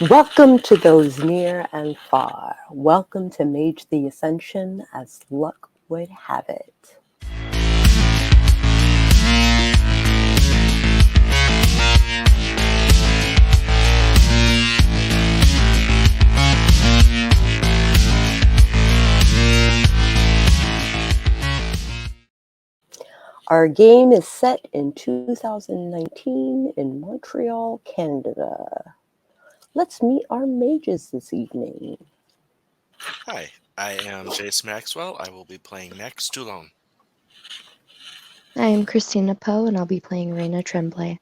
Welcome to those near and far. Welcome to Mage the Ascension, as luck would have it. Our game is set in 2019 in Montreal, Canada. Let's meet our mages this evening. Hi, I am Jace Maxwell. I will be playing Max Toulon. I am Christina Poe, and I'll be playing Reina Tremblay.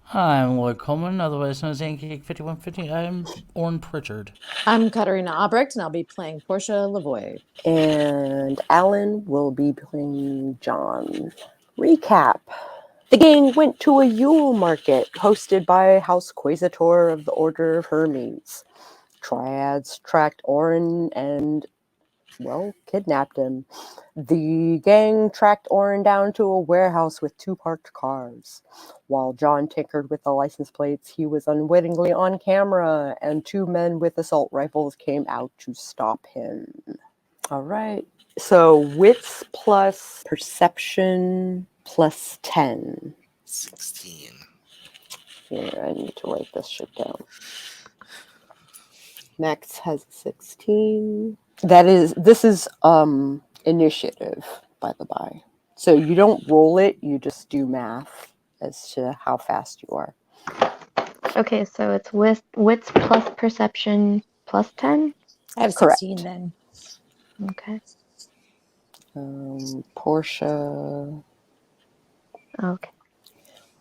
Hi, I'm Lloyd Coleman, otherwise known as Yankee 5150. I'm Orrin Pritchard. I'm Katarina Albrecht, and I'll be playing Portia Lavoie. And Alan will be playing John. Recap. The gang went to a Yule market hosted by House Quasitor of the Order of Hermes. Triads tracked Orin and, kidnapped him. The gang tracked Orin down to a warehouse with 2 parked cars. While John tinkered with the license plates, he was unwittingly on camera, and 2 men with assault rifles came out to stop him. All right. So wits plus perception plus 10. 16. Here, I need to write this shit down. Max has 16. This is initiative, by the by. So you don't roll it, you just do math as to how fast you are. Okay, so it's wits plus perception plus 10? I have Correct. 16 then. Okay. Portia Okay.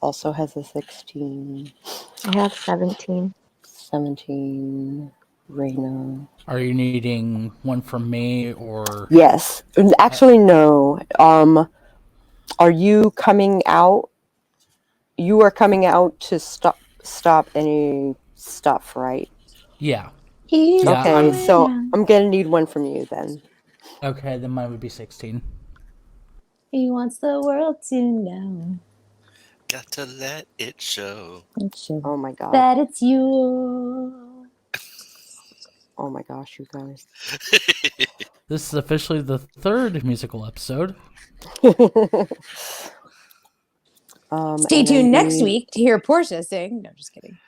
also has a 16. I have 17. 17. Reina. Are you needing one from me or? Yes. Actually, no. Are you coming out? You are coming out to stop any stuff, right? Yeah. Okay, so I'm gonna need one from you then. Okay, then mine would be 16. He wants the world to know. Got to let it show. Oh my god. That it's you. Oh my gosh, you guys. This is officially the 3rd musical episode. Stay tuned next week to hear Portia sing. No, just kidding.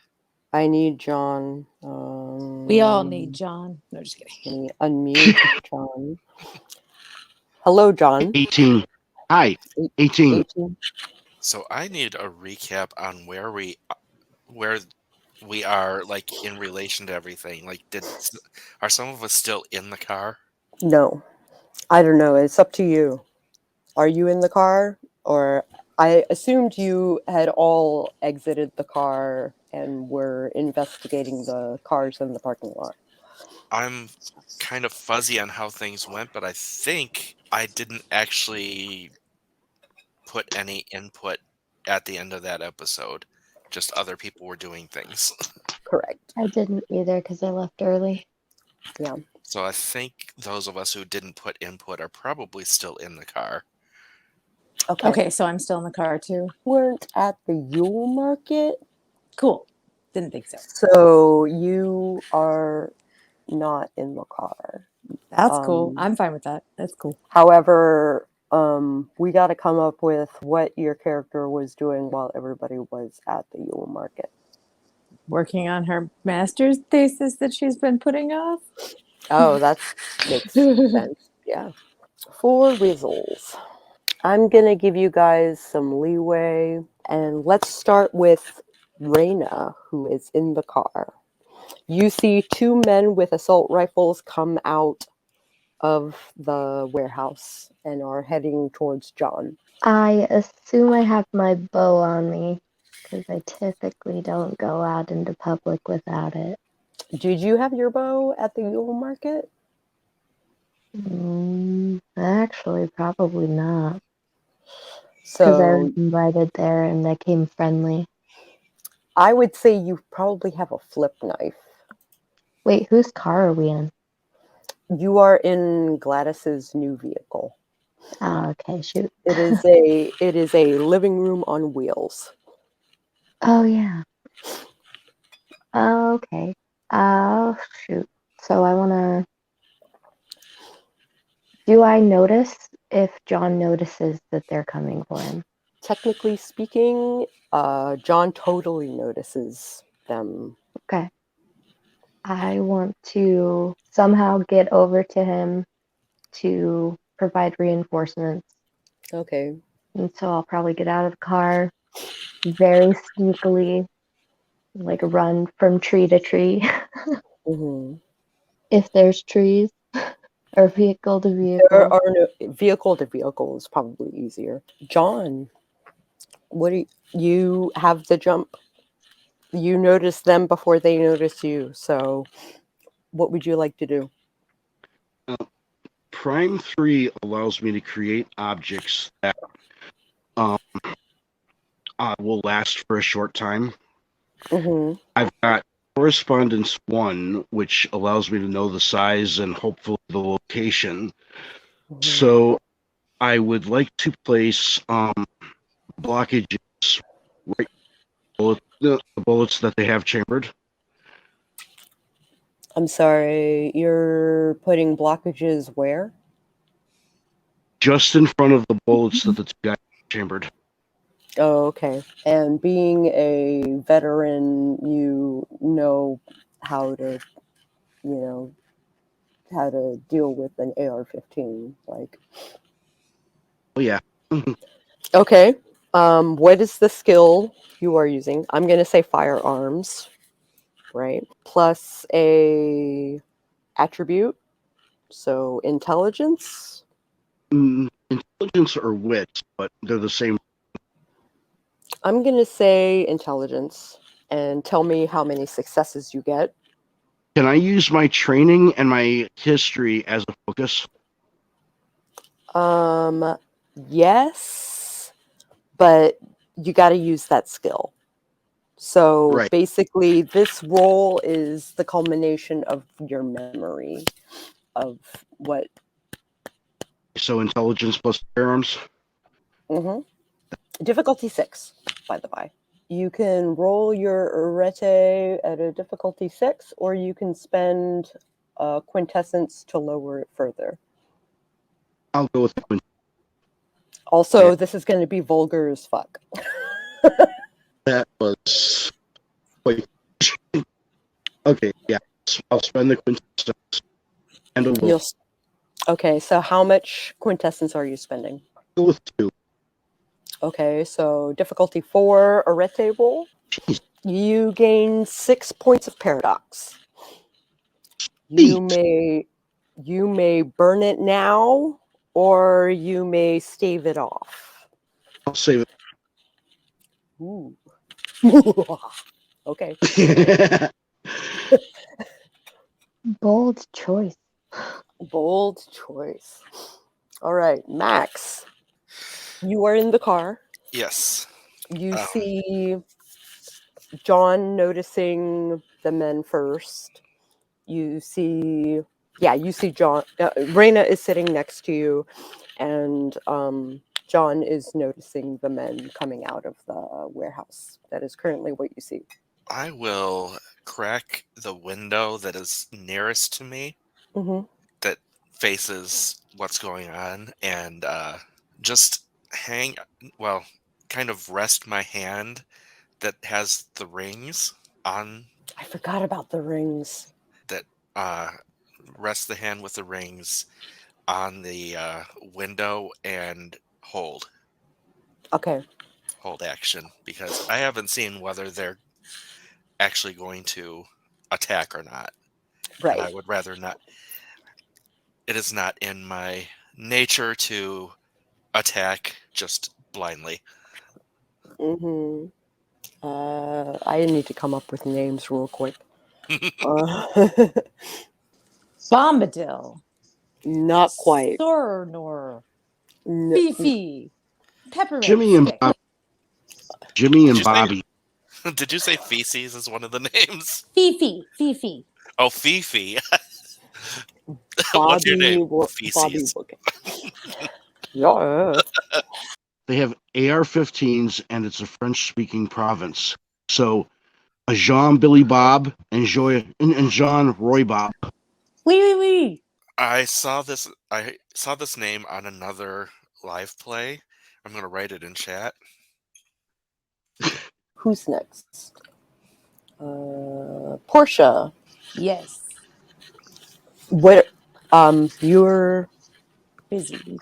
I need John. We all need John. No, just kidding. Let me unmute John. Hello, John. 18. Hi. 18. So I need a recap on where we are, like, in relation to everything. Like, are some of us still in the car? No. I don't know. It's up to you. Are you in the car? Or I assumed you had all exited the car and were investigating the cars in the parking lot. I'm kind of fuzzy on how things went, but I think I didn't actually put any input at the end of that episode. Just other people were doing things. Correct. I didn't either because I left early. Yeah. So I think those of us who didn't put input are probably still in the car. Okay, so I'm still in the car too. Weren't at the Yule market. Cool. Didn't think so. So you are not in the car. That's cool. I'm fine with that. That's cool. However, we got to come up with what your character was doing while everybody was at the Yule market. Working on her master's thesis that she's been putting off. Oh, that makes sense. Yeah. For Rizzles, I'm going to give you guys some leeway. And let's start with Reina, who is in the car. You see 2 men with assault rifles come out of the warehouse and are heading towards John. I assume I have my bow on me because I typically don't go out into public without it. Did you have your bow at the Yule market? Actually, probably not. Because I was invited there and they came friendly. I would say you probably have a flip knife. Wait, whose car are we in? You are in Gladys's new vehicle. Oh, okay, shoot. It is a living room on wheels. Oh, yeah. Okay. Shoot. So I want to. Do I notice if John notices that they're coming for him? Technically speaking, John totally notices them. Okay. I want to somehow get over to him to provide reinforcements. Okay. And so I'll probably get out of the car very sneakily, like run from tree to tree, Mm-hmm. if there's trees, or vehicle to There vehicle. are no vehicle to vehicle is probably easier. John, what do you have the jump? You notice them before they notice you. So, what would you like to do? Prime 3 allows me to create objects that will last for a short time. Mm-hmm. I've got Correspondence 1, which allows me to know the size and hopefully the location. Mm-hmm. So I would like to place blockages right the bullets that they have chambered. I'm sorry, you're putting blockages where? Just in front of the bullets that the two guys chambered. Oh, okay. And being a veteran, you know how to, how to deal with an AR-15. Like, Oh yeah. okay. What is the skill you are using? I'm going to say firearms, right? Plus a attribute, so intelligence. Intelligence or wit, but they're the same. I'm going to say intelligence, and tell me how many successes you get. Can I use my training and my history as a focus? Yes, but you got to use that skill. So Right. basically, this role is the culmination of your memory of what. So intelligence plus firearms. Mm-hmm. Difficulty 6, by the by. You can roll your arete at a difficulty 6, or you can spend quintessence to lower it further. I'll go with the quintessence. Also, This is going to be vulgar as fuck. That was quite okay. Yeah, I'll spend the quintessence and a will. Okay, so how much quintessence are you spending? Go with 2. Okay, so difficulty 4, arete roll. Jeez. You gain 6 points of paradox. Sweet. You may burn it now, or you may stave it off. I'll save Ooh. Okay. it. Bold choice. Bold choice. All right, Max. You are in the car. Yes. You see John noticing the men first. You see John. Raina is sitting next to you, and John is noticing the men coming out of the warehouse. That is currently what you see. I will crack the window that is nearest to me, Mm-hmm. that faces what's going on, and just kind of rest my hand that has the rings on. I forgot about the rings. That rest the hand with the rings on the window and hold Okay. action, because I haven't seen whether they're actually going to attack or not. Right. And I would rather not. It is not in my nature to attack just blindly. Mm-hmm. I need to come up with names real quick. Bombadil. Not quite. Soronor. No, Fifi. Peppermint Jimmy and stick. Bob. Jimmy and Bobby. Did you say feces is one of the names? Fifi. Oh, Fifi. Bobby, What's your name? Bobby. Feces. Yeah. They have AR-15s, and it's a French-speaking province. So Jean Billy Bob and Jean Roy Bob. Wee. I saw this name on another live play. I'm gonna write it in chat. Who's next? Portia. Yes. What? You're Busy.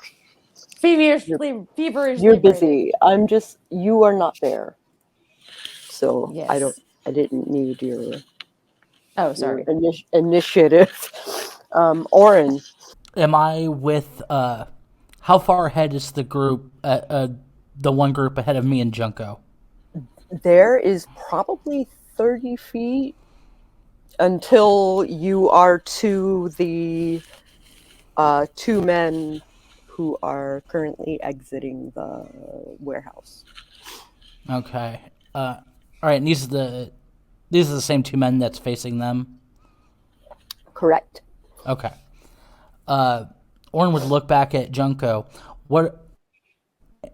Feverishly you're writing. busy. You are not there. So Yes. I didn't need your Sorry. initiative. Oren. Am I with? How far ahead is the group? The one group ahead of me and Junko. There is probably 30 feet until you are to the two men who are currently exiting the warehouse. Okay. All right. And these are the same two men that's facing them. Correct. Okay. Orin would look back at Junko,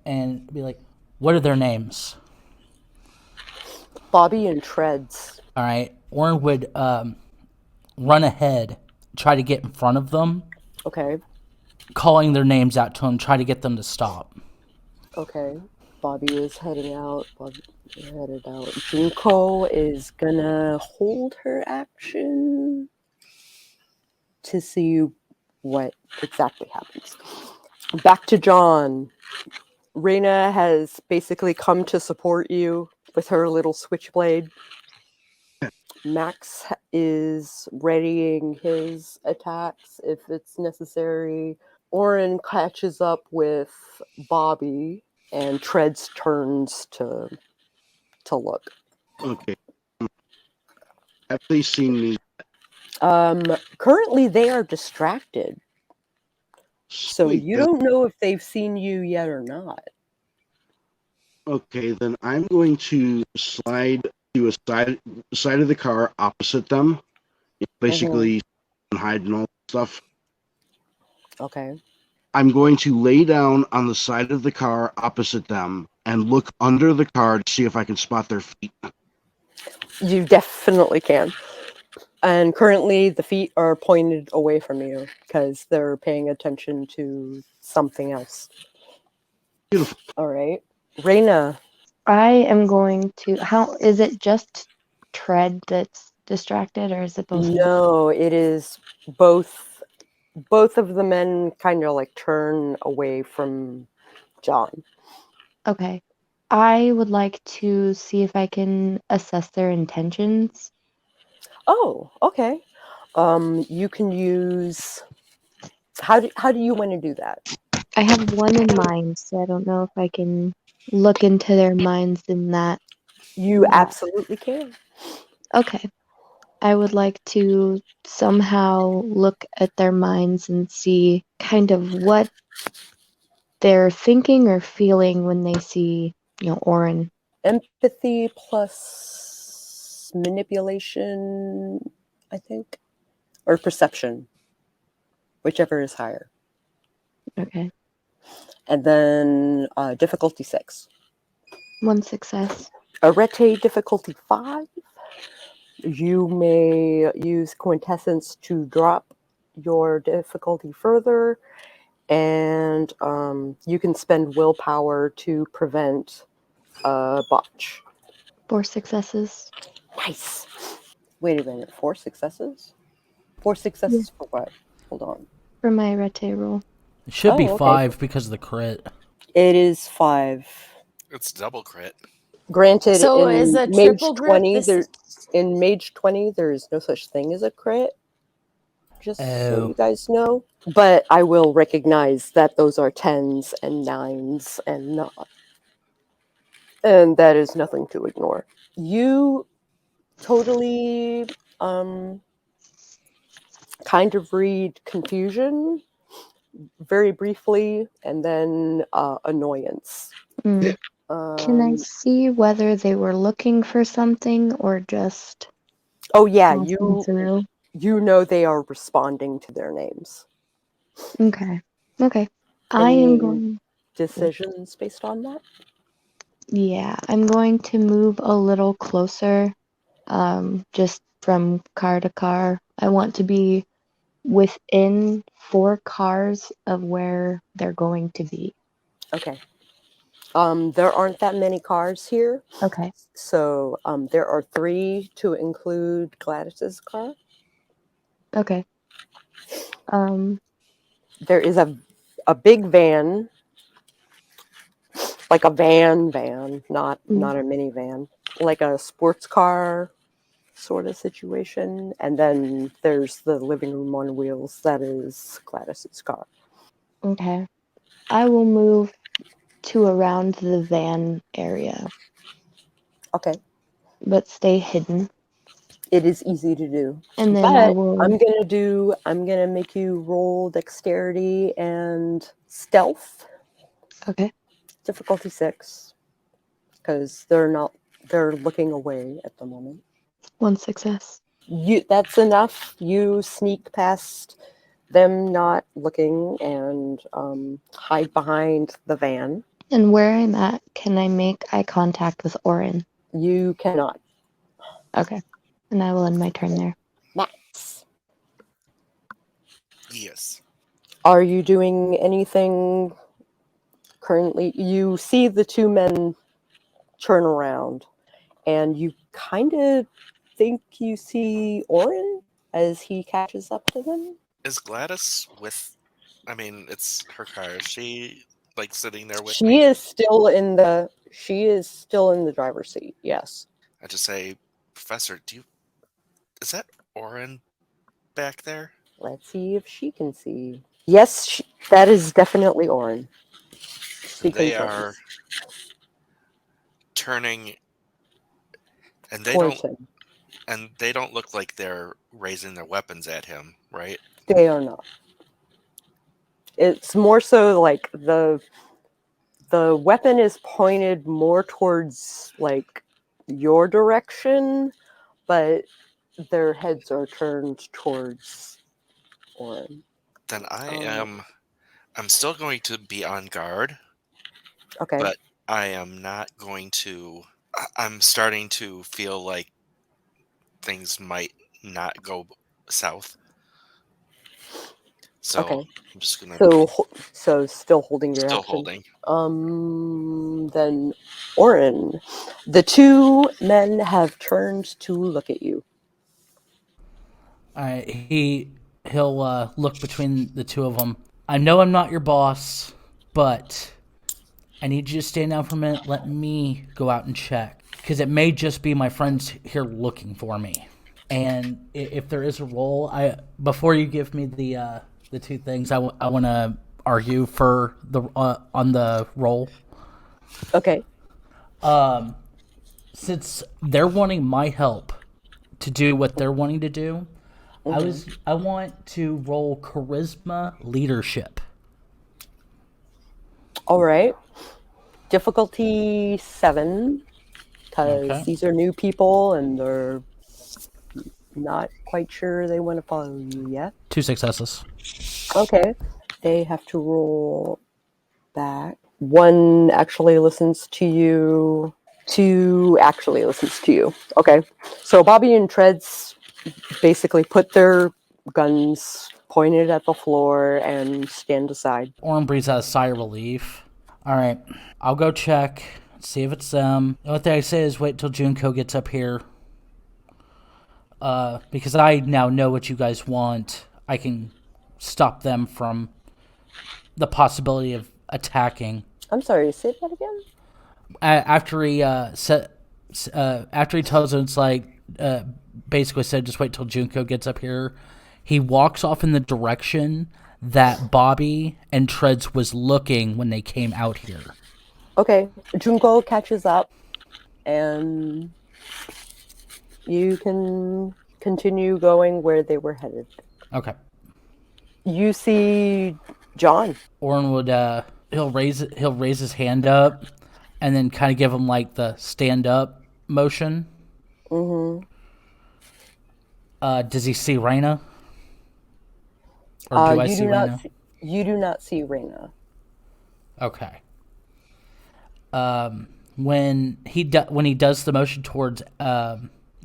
and be like, "What are their names?" Bobby and Treads. All right. Orin would run ahead, try to get in front of them, Okay. calling their names out to them, try to get them to stop. Okay. Bobby is headed out. Junko is gonna hold her action to see what exactly happens. Back to John. Reyna has basically come to support you with her little switchblade. Max is readying his attacks if it's necessary. Oren catches up with Bobby, and Treads turns to look. Okay. Have they seen me? Currently, they are distracted, so Sweet. you don't know if they've seen you yet or not. Okay, then I'm going to slide to a side of the car opposite them. Basically, hide and all that stuff. Okay. I'm going to lay down on the side of the car opposite them and look under the car to see if I can spot their feet. You definitely can. And currently, the feet are pointed away from you because they're paying attention to something else. Beautiful. All right. Reyna. I am going to. How is it? Just Tread that's distracted, or is it both? No, it is both. Both of the men kind of like turn away from John. Okay. I would like to see if I can assess their intentions. Oh, okay. You can use. How do you want to do that? I have one in mind, so I don't know if I can look into their minds in that. You absolutely can. Okay. I would like to somehow look at their minds and see kind of what they're thinking or feeling when they see, Orin. Empathy plus manipulation, I think, or perception, whichever is higher. Okay. And then difficulty 6. 1 success. Arete difficulty 5. You may use quintessence to drop your difficulty further, and you can spend willpower to prevent a botch. 4 successes. Nice. Wait a minute. 4 successes? 4 successes for what? Hold on. For my Arete roll. It should be okay. 5 because of the crit. It is 5. It's double crit. Granted, So in is a Mage triple crit 20, in Mage 20, there is no such thing as a crit. Just so you guys know. But I will recognize that those are 10s and 9s and not. And that is nothing to ignore. You totally kind of read confusion very briefly and then annoyance. Can I see whether they were looking for something or just... Oh yeah, through? you know they are responding to their names. Okay. I Any am going... decisions based on that? Yeah, I'm going to move a little closer just from car to car. I want to be within 4 cars of where they're going to be. Okay. There aren't that many cars here. Okay. So there are 3 to include Gladys's car. Okay. There is a big van, like a van, not a minivan, like a sports car sort of situation. And then there's the living room on wheels that is Gladys's car. Okay. I will move to around the van area, Okay. but stay hidden. It is easy to do. And then But I will. I'm gonna make you roll dexterity and stealth, Okay. difficulty 6, because they're looking away at the moment. 1 success. That's enough. You sneak past them not looking and hide behind the van. And where I'm at, can I make eye contact with Orin? You cannot. Okay. And I will end my turn there. Max, Yes. are you doing anything currently? You see the 2 men turn around, and you kind of think you see Orin as he catches up to them. Is Gladys with? I mean, it's her car. Is she like sitting there with She me? is still in the driver's seat. Yes. I just say, Professor, is that Orin back there? Let's see if she can see. Yes, that is definitely Orin. She And they confirms. are turning, and they Towards don't, him. and they don't look like they're raising their weapons at him, right? They are not. It's more so like the weapon is pointed more towards like your direction, but their heads are turned towards Orin. Then I'm still going to be on guard, Okay. but I am not going to. I'm starting to feel like things might not go south. So Okay. I'm just gonna So still holding your still action. holding. Then Orin, the 2 men have turned to look at you. All right, he'll look between the 2 of them. I know I'm not your boss, but I need you to stand down for a minute. Let me go out and check, because it may just be my friends here looking for me. And if there is a roll, before you give me the 2 things, I want to argue for the on the roll. Okay. Since they're wanting my help to do what they're wanting to do, I want to roll charisma leadership. All right. Difficulty 7, because Okay. these are new people and they're not quite sure they want to follow you yet. 2 successes. Okay. They have to roll back. 1 actually listens to you. 2 actually listens to you. Okay. So Bobby and Treads basically put their guns pointed at the floor and stand aside. Orin breathes out a sigh of relief. All right. I'll go check, see if it's them. The only thing I say is wait till Junko gets up here. Because I now know what you guys want. I can stop them from the possibility of attacking. I'm sorry, say that again? After he after he tells them, it's like basically said, just wait till Junko gets up here. He walks off in the direction that Bobby and Treads was looking when they came out here. Okay, Junko catches up, and you can continue going where they were headed. Okay. You see John. Orin would he'll raise his hand up, and then kind of give him like the stand up motion. Mm-hmm. Does he see Raina? Or do I see Raina? You do not see Raina. Okay. When he does the motion towards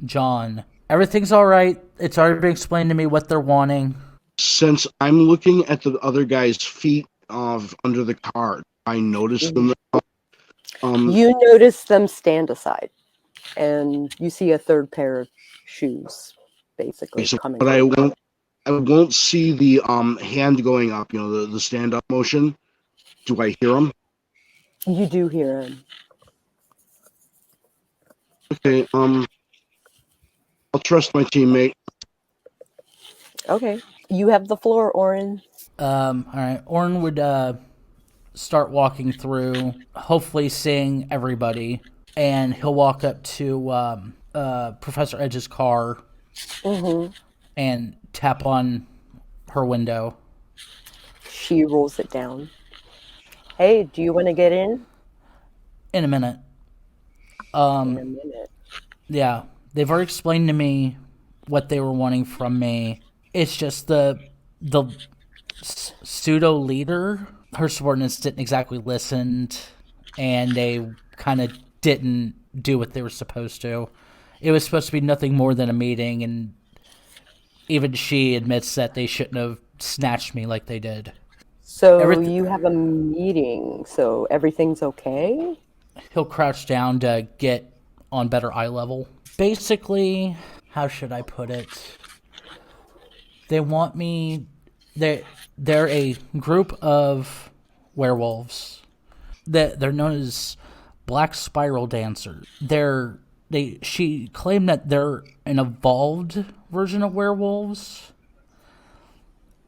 John, everything's all right. It's already been explained to me what they're wanting. Since I'm looking at the other guy's feet under the car, I noticed them. You notice them stand aside, and you see a third pair of shoes, basically coming. But I won't see the hand going up. You know, the stand up motion. Do I hear him? You do hear him. Okay. I'll trust my teammate. Okay, you have the floor, Orin. All right. Orn would start walking through, hopefully seeing everybody, and he'll walk up to Professor Edge's car and tap on her window. She rolls it down. Hey, do you want to get in? In a minute. In a minute. Yeah, they've already explained to me what they were wanting from me. It's just the pseudo leader, her subordinates didn't exactly listen, and they kind of didn't do what they were supposed to. It was supposed to be nothing more than a meeting, and even she admits that they shouldn't have snatched me like they did. So you have a meeting, so everything's okay? He'll crouch down to get on better eye level. Basically, how should I put it? They want me... They're a group of werewolves. They're known as Black Spiral Dancers. She claimed that they're an evolved version of werewolves.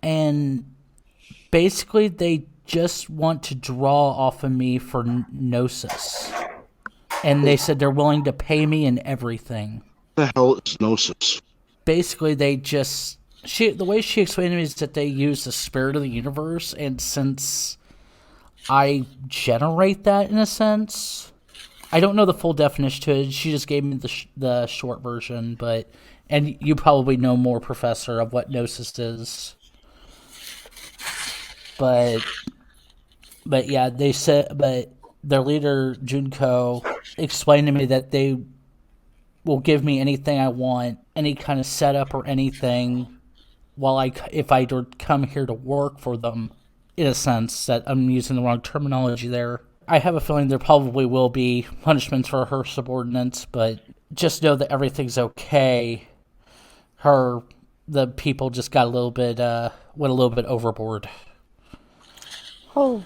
And basically, they just want to draw off of me for Gnosis. And they said they're willing to pay me and everything. What the hell is Gnosis? Basically, they just... the way she explained to me is that they use the spirit of the universe, and since I generate that in a sense, I don't know the full definition to it. She just gave me the short version, and you probably know more, Professor, of what Gnosis is. But yeah, they said, but their leader Junko explained to me that they will give me anything I want, any kind of setup or anything. If I come here to work for them, in a sense that I'm using the wrong terminology there. I have a feeling there probably will be punishments for her subordinates, but just know that everything's okay. The people just got went a little bit overboard. Oh,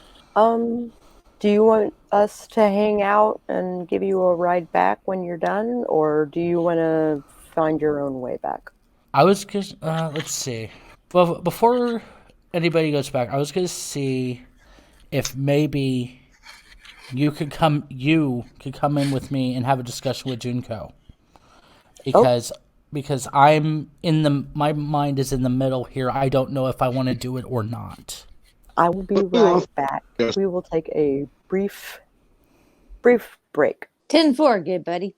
do you want us to hang out and give you a ride back when you're done, or do you want to find your own way back? I was just, let's see. Well, before anybody goes back, I was going to see if maybe you could come in with me and have a discussion with Junko. Because my mind is in the middle here. I don't know if I want to do it or not. I will be right back. We will take a brief break. 10-4, good buddy.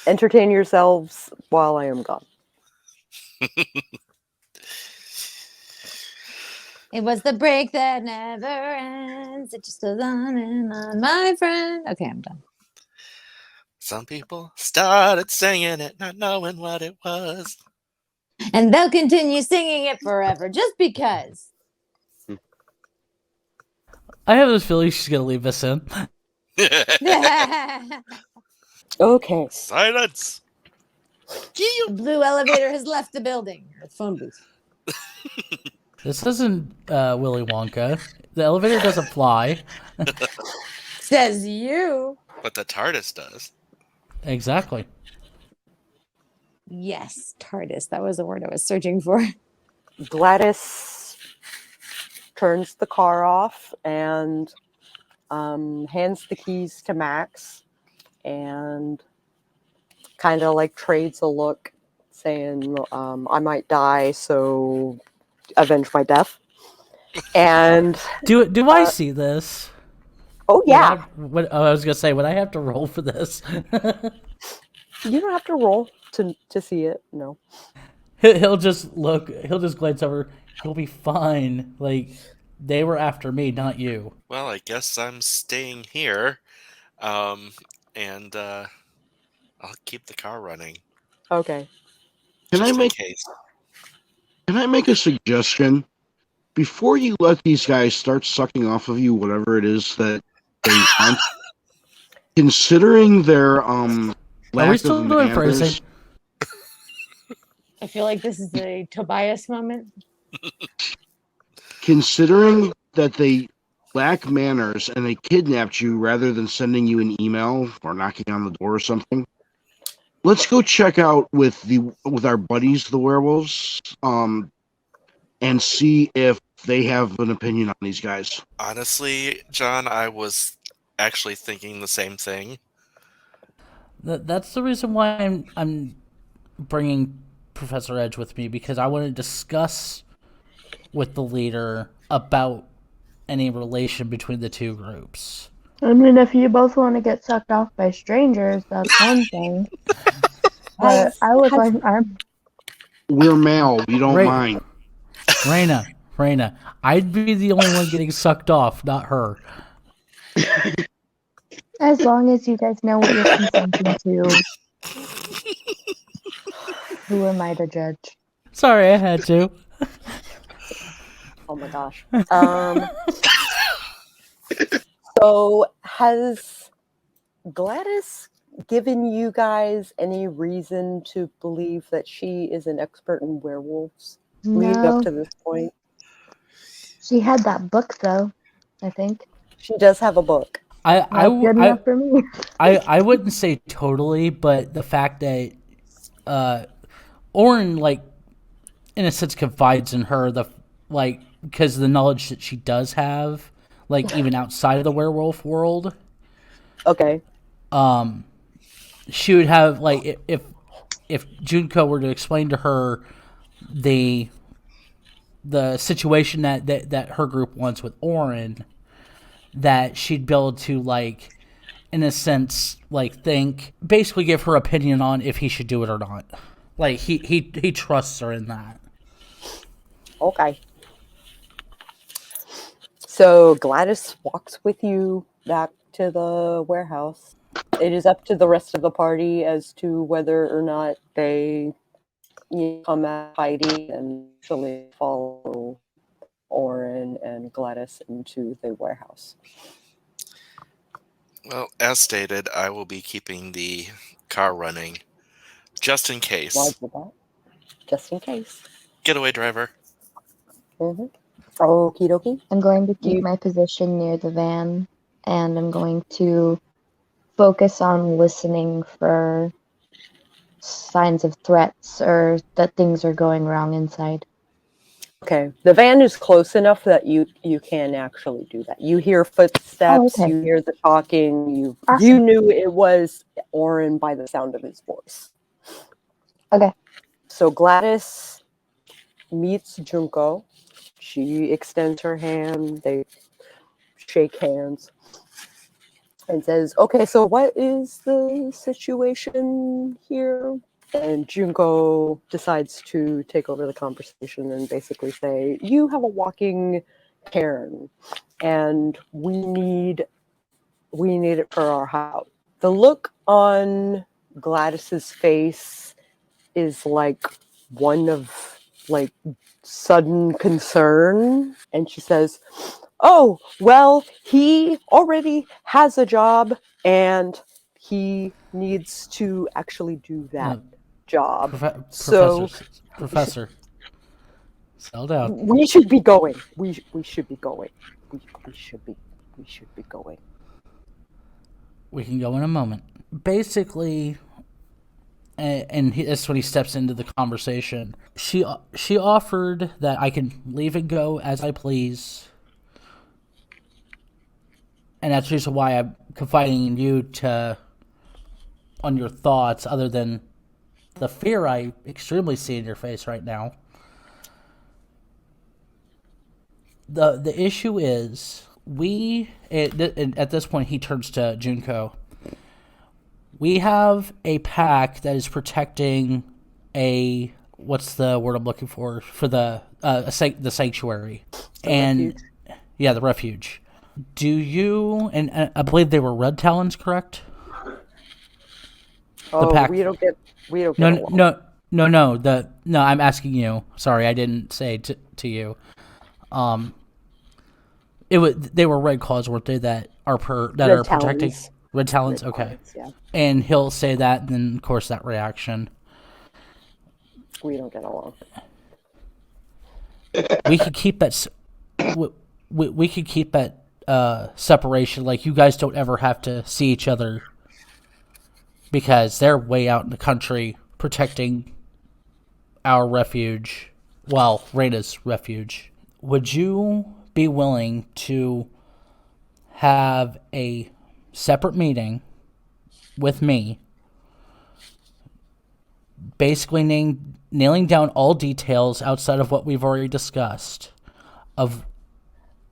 Entertain yourselves while I am gone. It was the break that never ends. It just goes on and on, my friend. Okay, I'm done. Some people started singing it, not knowing what it was. And they'll continue singing it forever, just because. I have this feeling she's going to leave us in. Okay. Silence. The blue elevator has left the building. The phone booth. This isn't Willy Wonka. The elevator doesn't fly. Says you. But the TARDIS does. Exactly. Yes, TARDIS. That was the word I was searching for. Gladys turns the car off and hands the keys to Max and kind of like trades a look saying, I might die, so avenge my death. And do I see this? Oh yeah. I was gonna say, would I have to roll for this? You don't have to roll to see it. No. He'll just look. He'll just glance over. He'll be fine. Like, they were after me, not you. Well, I guess I'm staying here, and I'll keep the car running. Okay. Can just I in make case. Can I make a suggestion? Before you let these guys start sucking off of you whatever it is that they want, considering their Are we lack of still doing phrasing? manners, I feel like this is a Tobias moment. considering that they lack manners and they kidnapped you rather than sending you an email or knocking on the door or something, let's go check out with our buddies, the werewolves, and see if they have an opinion on these guys. Honestly, John, I was actually thinking the same thing. That's the reason why I'm bringing Professor Edge with me, because I want to discuss with the leader about any relation between the two groups. I mean, if you both want to get sucked off by strangers, that's one thing. But I would like, We're male, we don't Right. mind. Raina, I'd be the only one getting sucked off, not her. as long as you guys know what you're consenting to. Who am I to judge? Sorry, I had to. Oh my gosh. So has Gladys given you guys any reason to believe that she is an expert in werewolves leading No, up to this point? she had that book though. I think She does have a book. that's good enough for me. I wouldn't say totally, but the fact that Orin, like, in a sense, confides in her, because of the knowledge that she does have, like, even outside of the werewolf world. Okay. She would have, like, if Junko were to explain to her the situation that her group wants with Orin, that she'd be able to, like, in a sense, like, basically give her opinion on if he should do it or not. Like, he trusts her in that. Okay. So Gladys walks with you back to the warehouse. It is up to the rest of the party as to whether or not they come at Heidi and actually follow Orin and Gladys into the warehouse. Well, as stated, I will be keeping the car running just in case. Roger that. Just in case. Getaway driver. Mm-hmm. Okie dokie. I'm going to keep my position near the van, and I'm going to focus on listening for signs of threats or that things are going wrong inside. Okay. The van is close enough that you can actually do that. You hear footsteps, Oh, okay. you hear the talking, you Awesome. knew it was Orin by the sound of his voice. Okay. So Gladys meets Junko. She extends her hand. They shake hands and says, okay, so what is the situation here? And Junko decides to take over the conversation and basically say, you have a walking cairn and we need it for our house. The look on Gladys's face is like one of like sudden concern, and she says, oh, well, he already has a job and he needs to actually do that job. Professor, settle down. We should be going. We should be going. We should be going. We can go in a moment. Basically, and that's when he steps into the conversation. She offered that I can leave and go as I please, and that's the reason why I'm confiding in you on your thoughts, other than the fear I extremely see in your face right now. The issue is at this point he turns to Junko. We have a pack that is protecting what's the word I'm looking for the sanctuary, Refuge. Yeah, the refuge. Do you, and I believe they were red talons, correct? Oh, pack. we don't get No, along. no. I'm asking you. Sorry, I didn't say to you. They were red claws, weren't they? That are Red protecting talons. red talons. Red Okay, talons, yeah. and he'll say that, and then of course that reaction. We don't get along. We could keep that. We could keep that separation. Like you guys don't ever have to see each other because they're way out in the country protecting our refuge. Well, Raina's refuge. Would you be willing to have a separate meeting with me, basically nailing down all details outside of what we've already discussed, of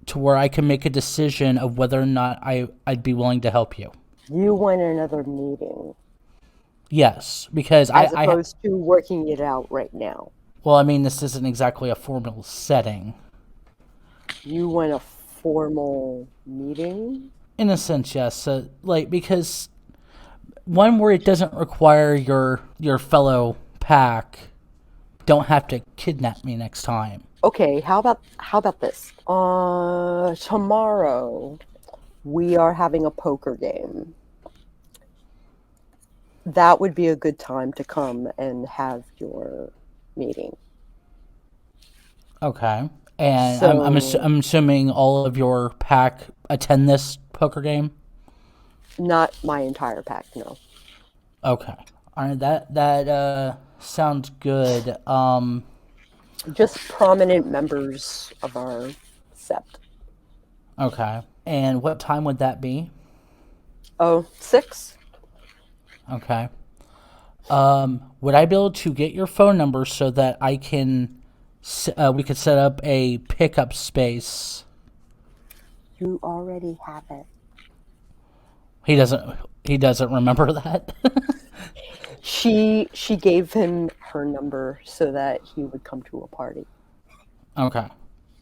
to where I can make a decision of whether or not I'd be willing to help you? You want another meeting Yes, because as opposed to working it out right now. well, I mean, this isn't exactly a formal setting. You want a formal meeting? In a sense, yes. Because one where it doesn't require your fellow pack don't have to kidnap me next time. Okay, how about this? Tomorrow we are having a poker game. That would be a good time to come and have your meeting. Okay. And So- I'm assuming all of your pack attend this poker game? Not my entire pack, no. Okay. All right, that sounds good. Just prominent members of our sept. Okay. And what time would that be? Oh, 6? Okay. Would I be able to get your phone number so that I can we could set up a pickup space? You already have it. He doesn't remember that. She gave him her number so that he would come to a party. Okay.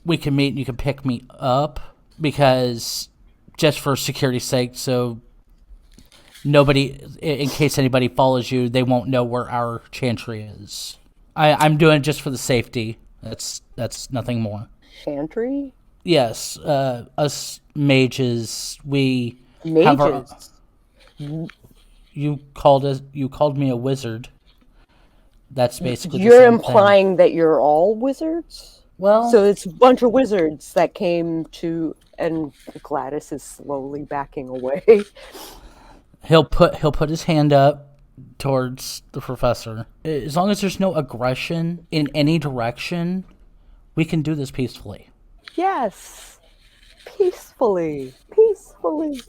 We can meet and you can pick me up because just for security's sake, so nobody, in case anybody follows you, they won't know where our chantry is. I'm doing it just for the safety. That's nothing more. Chantry? Yes, us mages, we have our. Mages. You called me a wizard. That's basically the You're same implying that you're all wizards? Well, So it's a bunch of wizards that came to, and Gladys is slowly backing away. he'll put his hand up towards the professor. As long as there's no aggression in any direction, we can do this peacefully. Yes. Peacefully. Peacefully.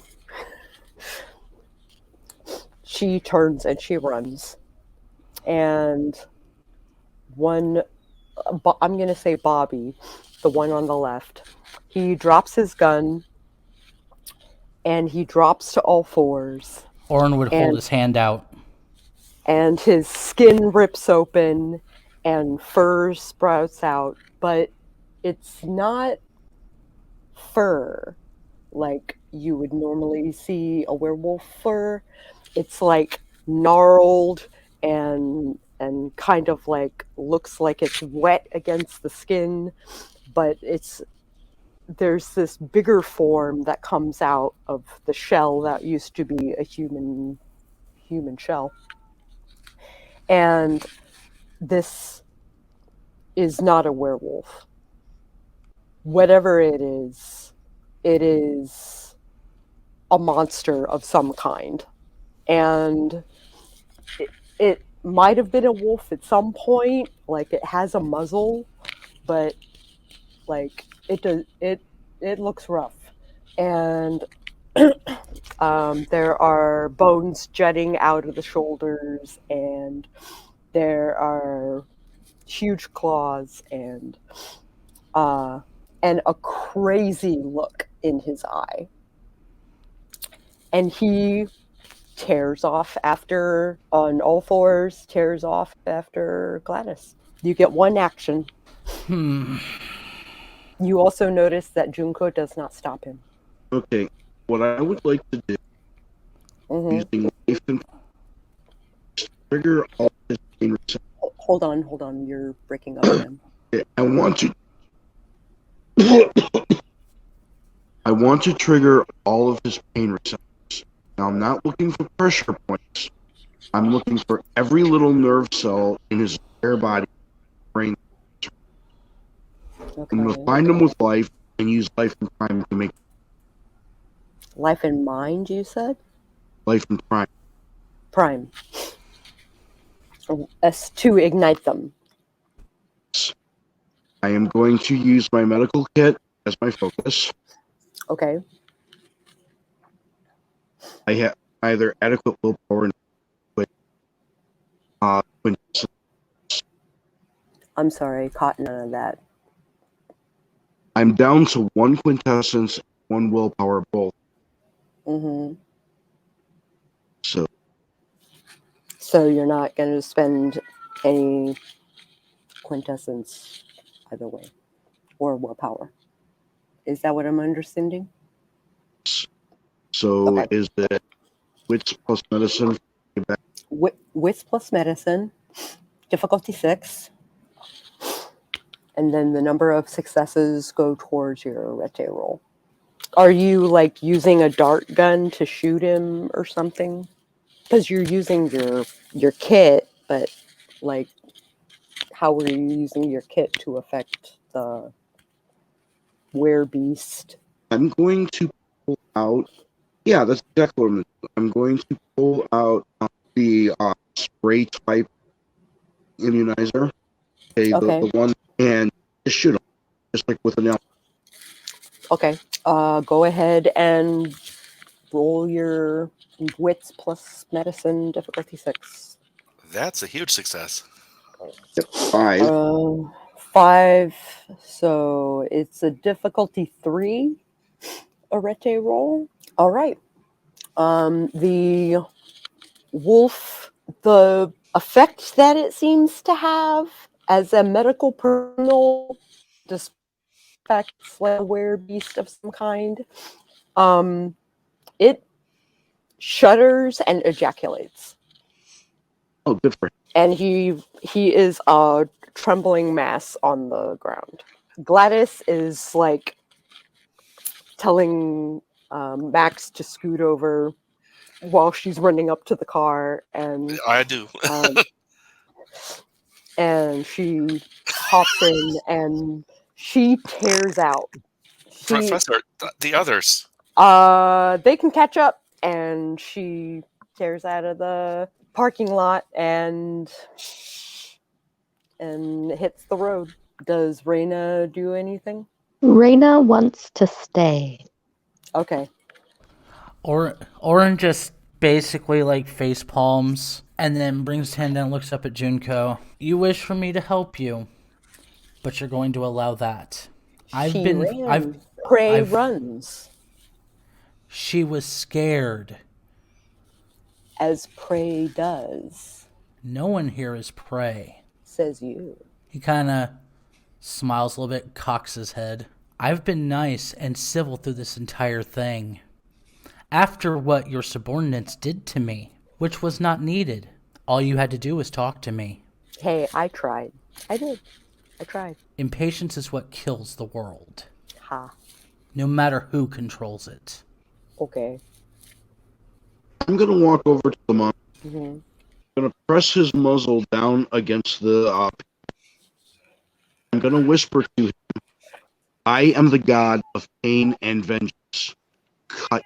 She turns and she runs. And I'm going to say Bobby, the one on the left, he drops his gun and he drops to all fours. Orin would hold his hand out. And his skin rips open and fur sprouts out, but it's not fur like you would normally see a werewolf fur. It's like gnarled and kind of like looks like it's wet against the skin, but there's this bigger form that comes out of the shell that used to be a human shell. And this is not a werewolf. Whatever it is a monster of some kind. And it might have been a wolf at some point, like it has a muzzle, but like it looks rough. And there are bones jutting out of the shoulders, and there are huge claws and a crazy look in his eye. And he tears off on all fours, tears off after Gladys. You get one action. You also notice that Junko does not stop him. Okay, what I would like to do, using life and trigger all his pain receptors. Hold on. You're breaking up again. I want to. I want to trigger all of his pain receptors. Now, I'm not looking for pressure points. I'm looking for every little nerve cell in his entire body, brain. I'm going to find him with life and use life and prime to make Life and mind, you said? life and prime. Prime. As to ignite them. I am going to use my medical kit as my focus. Okay. I have either adequate willpower with I'm sorry, caught none of that. I'm down to 1 quintessence, 1 willpower both. Mm-hmm. So you're not going to spend any quintessence either way, or willpower. Is that what I'm understanding? So Okay. is it wits plus medicine? Wits plus medicine, difficulty 6, and then the number of successes go towards your rete roll. Are you like using a dart gun to shoot him or something? Because you're using your kit, but like, how are you using your kit to affect the werebeast? I'm going to pull out. Yeah, that's exactly what I'm going to do. I'm going to pull out the spray type immunizer. Okay, Okay. the one, and just shoot him, just like with an L. Okay. Go ahead and roll your wits plus medicine, difficulty 6. That's a huge success. 5. 5. So it's a difficulty 3 arete roll. All right. The wolf, the effect that it seems to have as a medical personnel, affects like a werebeast of some kind. It shudders and ejaculates. Oh, good for him. And he is a trembling mass on the ground. Gladys is like telling Max to scoot over while she's running up to the car, and I do. and she hops in and she tears out. Professor, the others. They can catch up, and she tears out of the parking lot and hits the road. Does Raina do anything? Raina wants to stay. Okay. Orin just basically like face palms and then brings his hand down and looks up at Junko. You wish for me to help you, but you're going to allow that. Prey runs. She was scared. As prey does. No one here is prey. Says you. He kind of smiles a little bit, cocks his head. I've been nice and civil through this entire thing. After what your subordinates did to me, which was not needed. All you had to do was talk to me. Hey, I tried. I did. I tried. Impatience is what kills the world. Ha. No matter who controls it. Okay. I'm going to walk over to the monk. Mm-hmm. I'm going to press his muzzle down against the I'm going to whisper to him, I am the god of pain and vengeance. Cut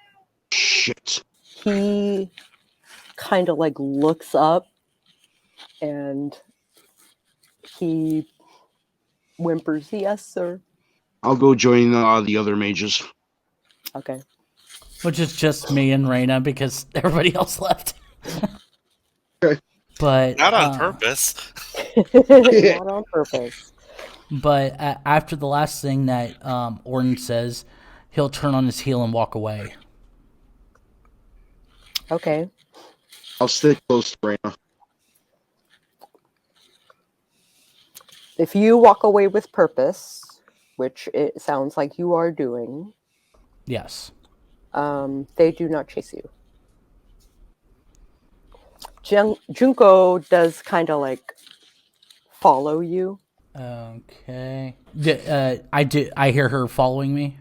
shit. He kind of like looks up and he whimpers, yes, sir. I'll go join the other mages. Okay. Which is just me and Raina because everybody else left. Okay. But Not on purpose. Not on purpose. But after the last thing that Orton says, he'll turn on his heel and walk away. Okay. I'll stay close to Raina. If you walk away with purpose, which it sounds like you are doing, Yes. they do not chase you. Junko does kind of like follow you. Okay. I hear her following me.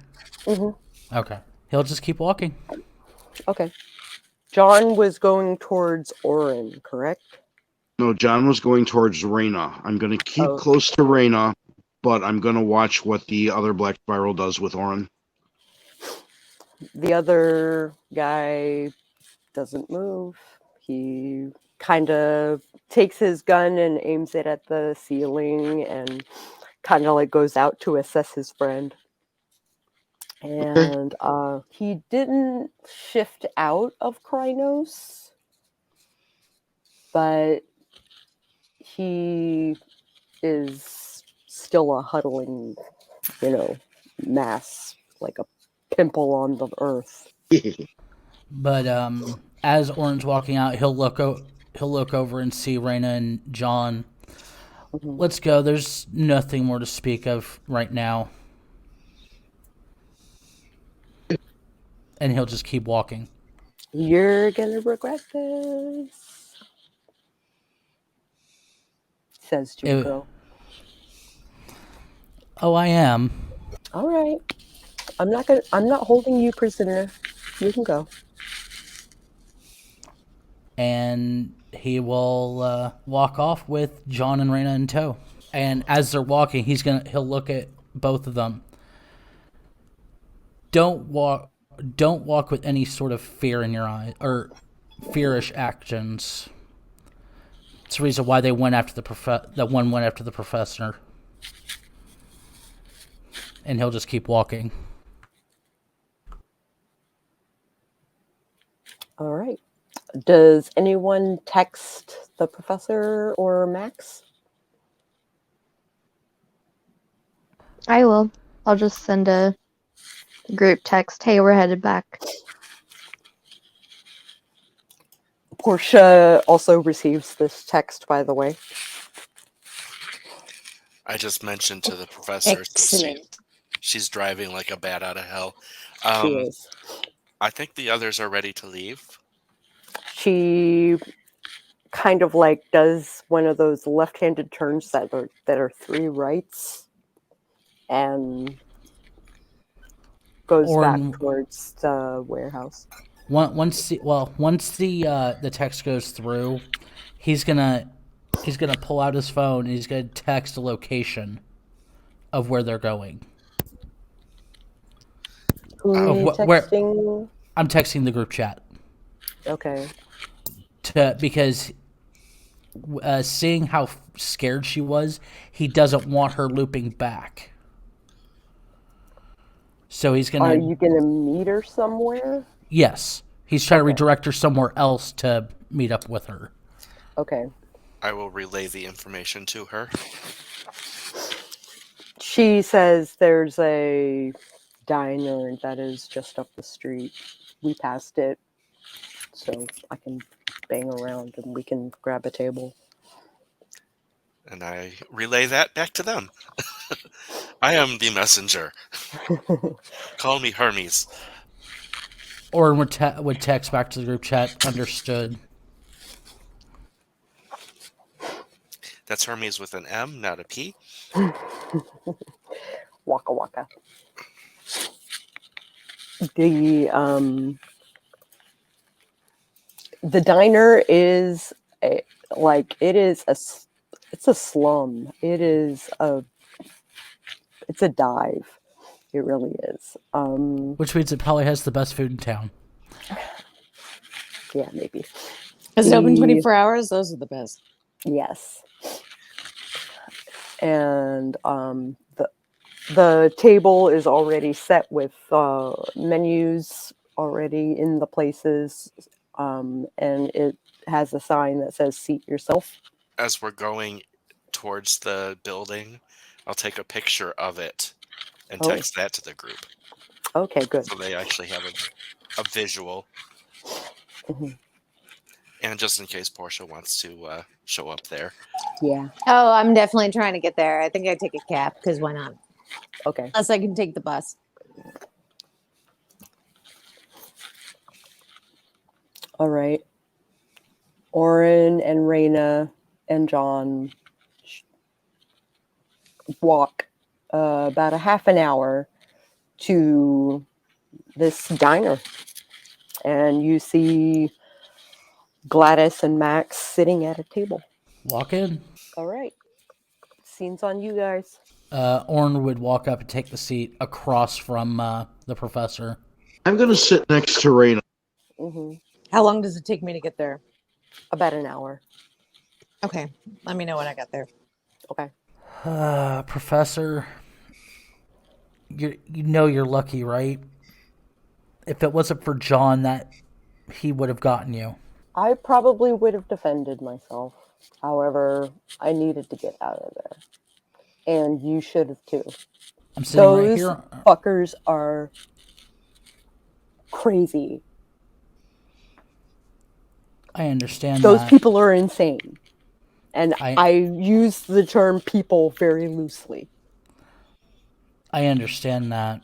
Mm-hmm. Okay. He'll just keep walking. Okay. John was going towards Orin, correct? No, John was going towards Reyna. I'm going to keep Oh. close to Reyna, but I'm going to watch what the other Black Spiral does with Orin. The other guy doesn't move. He kind of takes his gun and aims it at the ceiling and kind of like goes out to assess his friend. And he didn't shift out of Krynos, but he is still a huddling, mass, like a pimple on the earth. But as Orin's walking out, he'll look over and see Reyna and John. Mhm. Let's go. There's nothing more to speak of right now. And he'll just keep walking. You're gonna regret this, says Junko. Oh, I am. All right. I'm not holding you prisoner. You can go. And he will walk off with John and Reyna in tow. And as they're walking, he'll look at both of them. Don't walk with any sort of fear in your eye or fearish actions. It's the reason why they went after that one went after the professor. And he'll just keep walking. All right. Does anyone text the professor or Max? I will. I'll just send a group text. Hey, we're headed back. Portia also receives this text, by the way. I just mentioned to the professor Excellent. she's driving like a bat out of hell. She is. I think the others are ready to leave. She kind of like does one of those left-handed turns that are three rights and goes back towards the warehouse. Once the text goes through, he's gonna pull out his phone and he's gonna text a location of where they're going. Who are you texting? I'm texting the group chat. Okay. Because seeing how scared she was, he doesn't want her looping back. So he's gonna. Are you gonna meet her somewhere? Yes, he's trying to redirect her somewhere else to meet up with her. Okay. I will relay the information to her. She says there's a diner that is just up the street. We passed it, so I can bang around and we can grab a table. And I relay that back to them. I am the messenger. Call me Hermes. Or would text back to the group chat, understood. That's Hermes with an M, not a P. Waka waka. The diner is it's a slum. It's a dive. It really is. Which means it probably has the best food in town. Yeah, maybe. Is it open 24 hours? Those are the best. Yes. And the table is already set with menus already in the places, and it has a sign that says "Seat yourself." As we're going towards the building, I'll take a picture of it and text that to the group. Okay, good. So they actually have a visual. Mm-hmm. And just in case Portia wants to show up there. Yeah. Oh, I'm definitely trying to get there. I think I take a cab because why not? Okay. Unless I can take the bus. All right. Oren and Raina and John walk about a half an hour to this diner. And you see Gladys and Max sitting at a table. Walk in. All right. Scene's on you guys. Orn would walk up and take the seat across from the professor. I'm going to sit next to Raina. Mm-hmm. How long does it take me to get there? About an hour. Okay. Let me know when I got there. Okay. Professor, you know you're lucky, right? If it wasn't for John, that he would have gotten you. I probably would have defended myself. However, I needed to get out of there. And you should have too. I'm sitting right Those here. fuckers are crazy. I understand Those that. people are insane. And I- I use the term people very loosely. I understand that.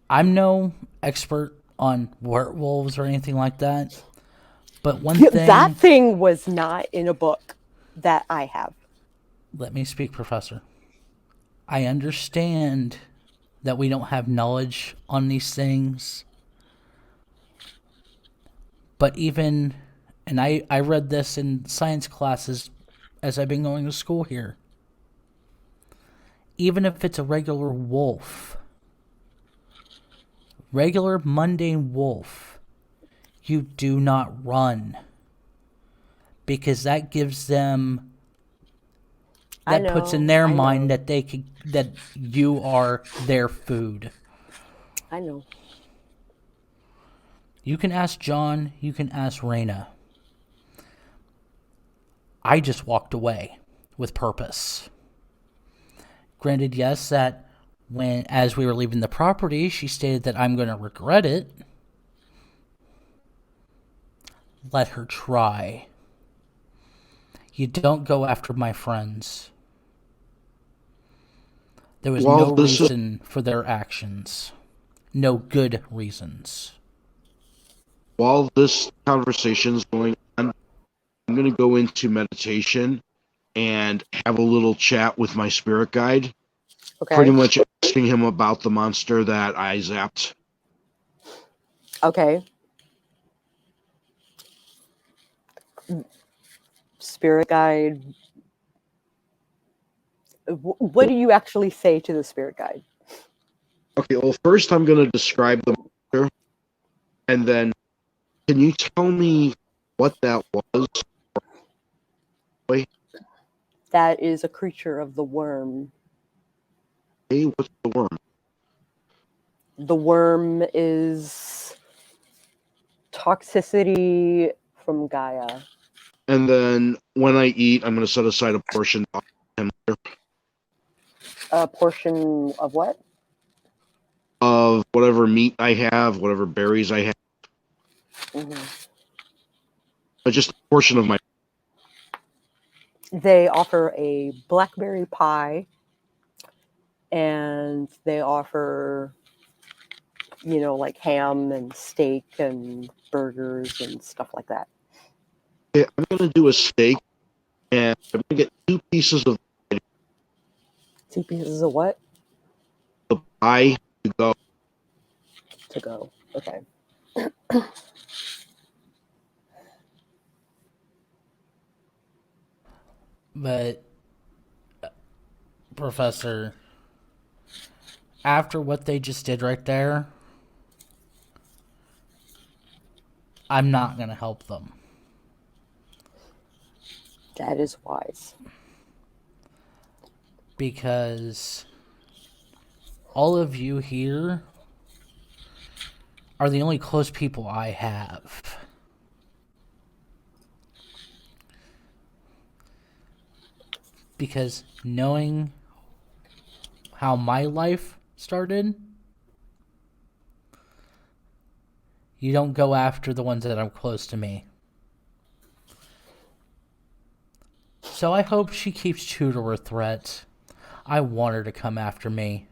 I'm no expert on werewolves or anything like that. But one thing... That thing was not in a book that I have. Let me speak, Professor. I understand that we don't have knowledge on these things. But even... And I read this in science classes as I've been going to school here. Even if it's a regular wolf, regular mundane wolf, you do not run. Because that gives them... That puts in their mind that that you are their food. I know. You can ask John, you can ask Raina. I just walked away with purpose. Granted, yes, that as we were leaving the property, she stated that I'm going to regret it. Let her try. You don't go after my friends. There was no reason for their actions. No good reasons. While this conversation's going on, I'm going to go into meditation and have a little chat with my spirit guide. Okay. Pretty much asking him about the monster that I zapped. Okay. Spirit guide. What do you actually say to the spirit guide? Okay, well, first I'm going to describe the monster. And then, can you tell me what that was? That is a creature of the worm. Hey, what's the worm? The worm is toxicity from Gaia. And then, when I eat, I'm going to set aside a portion of him. A portion of what? Of whatever meat I have, whatever berries I have. Mm-hmm. But just a portion of my... They offer a blackberry pie, and they offer, like ham and steak and burgers and stuff like that. Okay, I'm going to do a steak, and I'm going to get 2 pieces of 2 pieces of what? the pie to go. To go. Okay. But, Professor, after what they just did right there, I'm not going to help them. That is wise. Because all of you here are the only close people I have. Because knowing how my life started, you don't go after the ones that are close to me. So I hope she keeps true to her threat. I want her to come after me.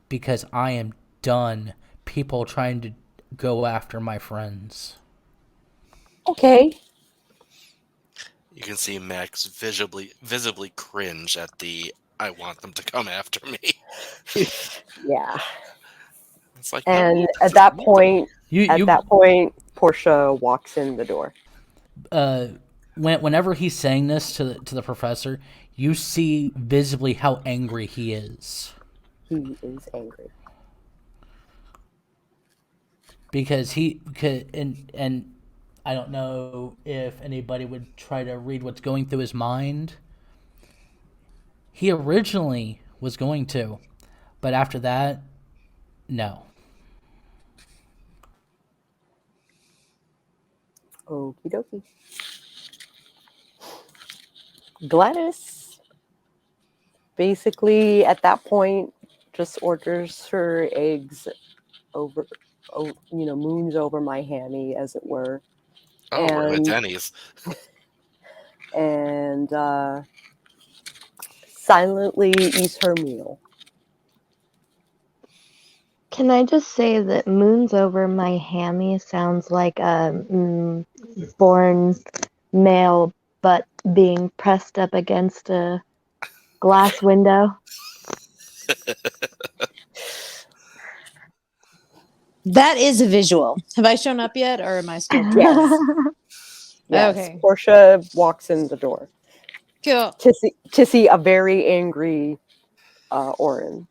Because I am done people trying to go after my friends. Okay. You can see Max visibly cringe at the "I want them to come after me." Yeah. It's like, And no, at that leave them. point, Portia walks in the door. Whenever he's saying this to the professor, you see visibly how angry he is. He is angry. Because and I don't know if anybody would try to read what's going through his mind. He originally was going to, but after that, no. Okie dokie. Gladys basically at that point just orders her eggs over, moons over my hammy, as it were. Oh, we're at And Denny's. and silently eats her meal. Can I just say that moons over my hammy sounds like a born male butt being pressed up against a glass window? That is a visual. Have I shown up yet, or am I still? Yes. Yes. Okay. Portia walks in the door Cool. to see a very angry Orin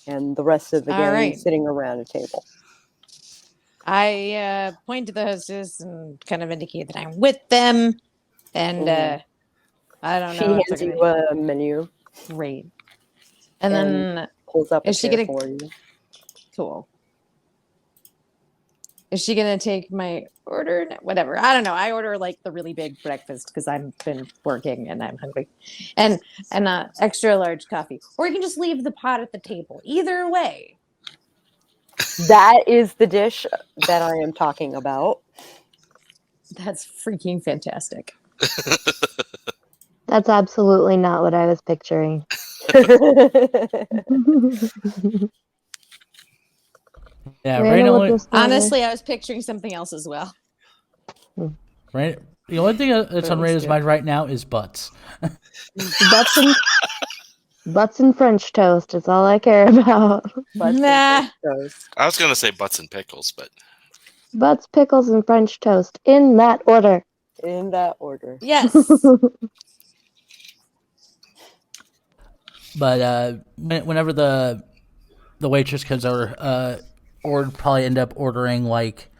and the rest of the All gang right. sitting around a table. I point to the hostess and kind of indicate that I'm with them, and I don't She know if hands they're you gonna. a menu Great. And and then pulls up a is she chair gonna? for you. Cool. Is she gonna take my order? Whatever. I don't know. I order like the really big breakfast because I've been working and I'm hungry, and extra large coffee. Or you can just leave the pot at the table. Either way. That is the dish that I am talking about. That's freaking fantastic. That's absolutely not what I was picturing. Yeah, Raina will just order. Honestly, I was picturing something else as well. Right. The only thing that's on That was Raina's good. mind right now is butts. Butts and French toast is all I care about. Butts and Nah. French toast. I was gonna say butts and pickles, but Butts, pickles, and French toast in that order. In that order. Yes. But whenever the waitress comes over, or probably end up ordering like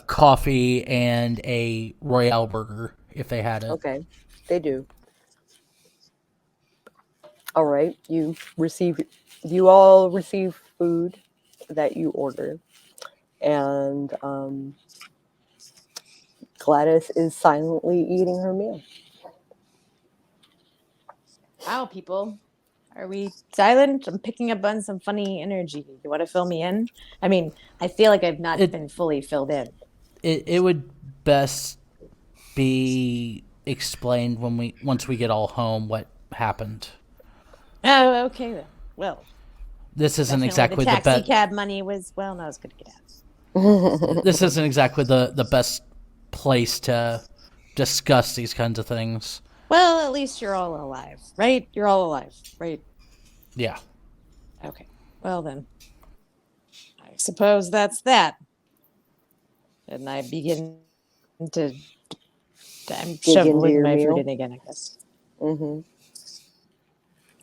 coffee and a Royale burger if they had it. Okay, they do. All right, you all receive food that you order, and Gladys is silently eating her meal. Wow, people. Are we silent? I'm picking up on some funny energy. You want to fill me in? I mean, I feel like I've not been fully filled in. It would best be explained once we get all home what happened. Oh, okay then. Well, This isn't definitely exactly the the taxi best. cab money was well. No, I was going to get out. This isn't exactly the best place to discuss these kinds of things. Well, at least you're all alive, right? You're all alive, right? Yeah. Okay. Well then, I suppose that's that. And I begin to. I'm Dig into shoveling your my meal. food in again, I guess. Mm-hmm.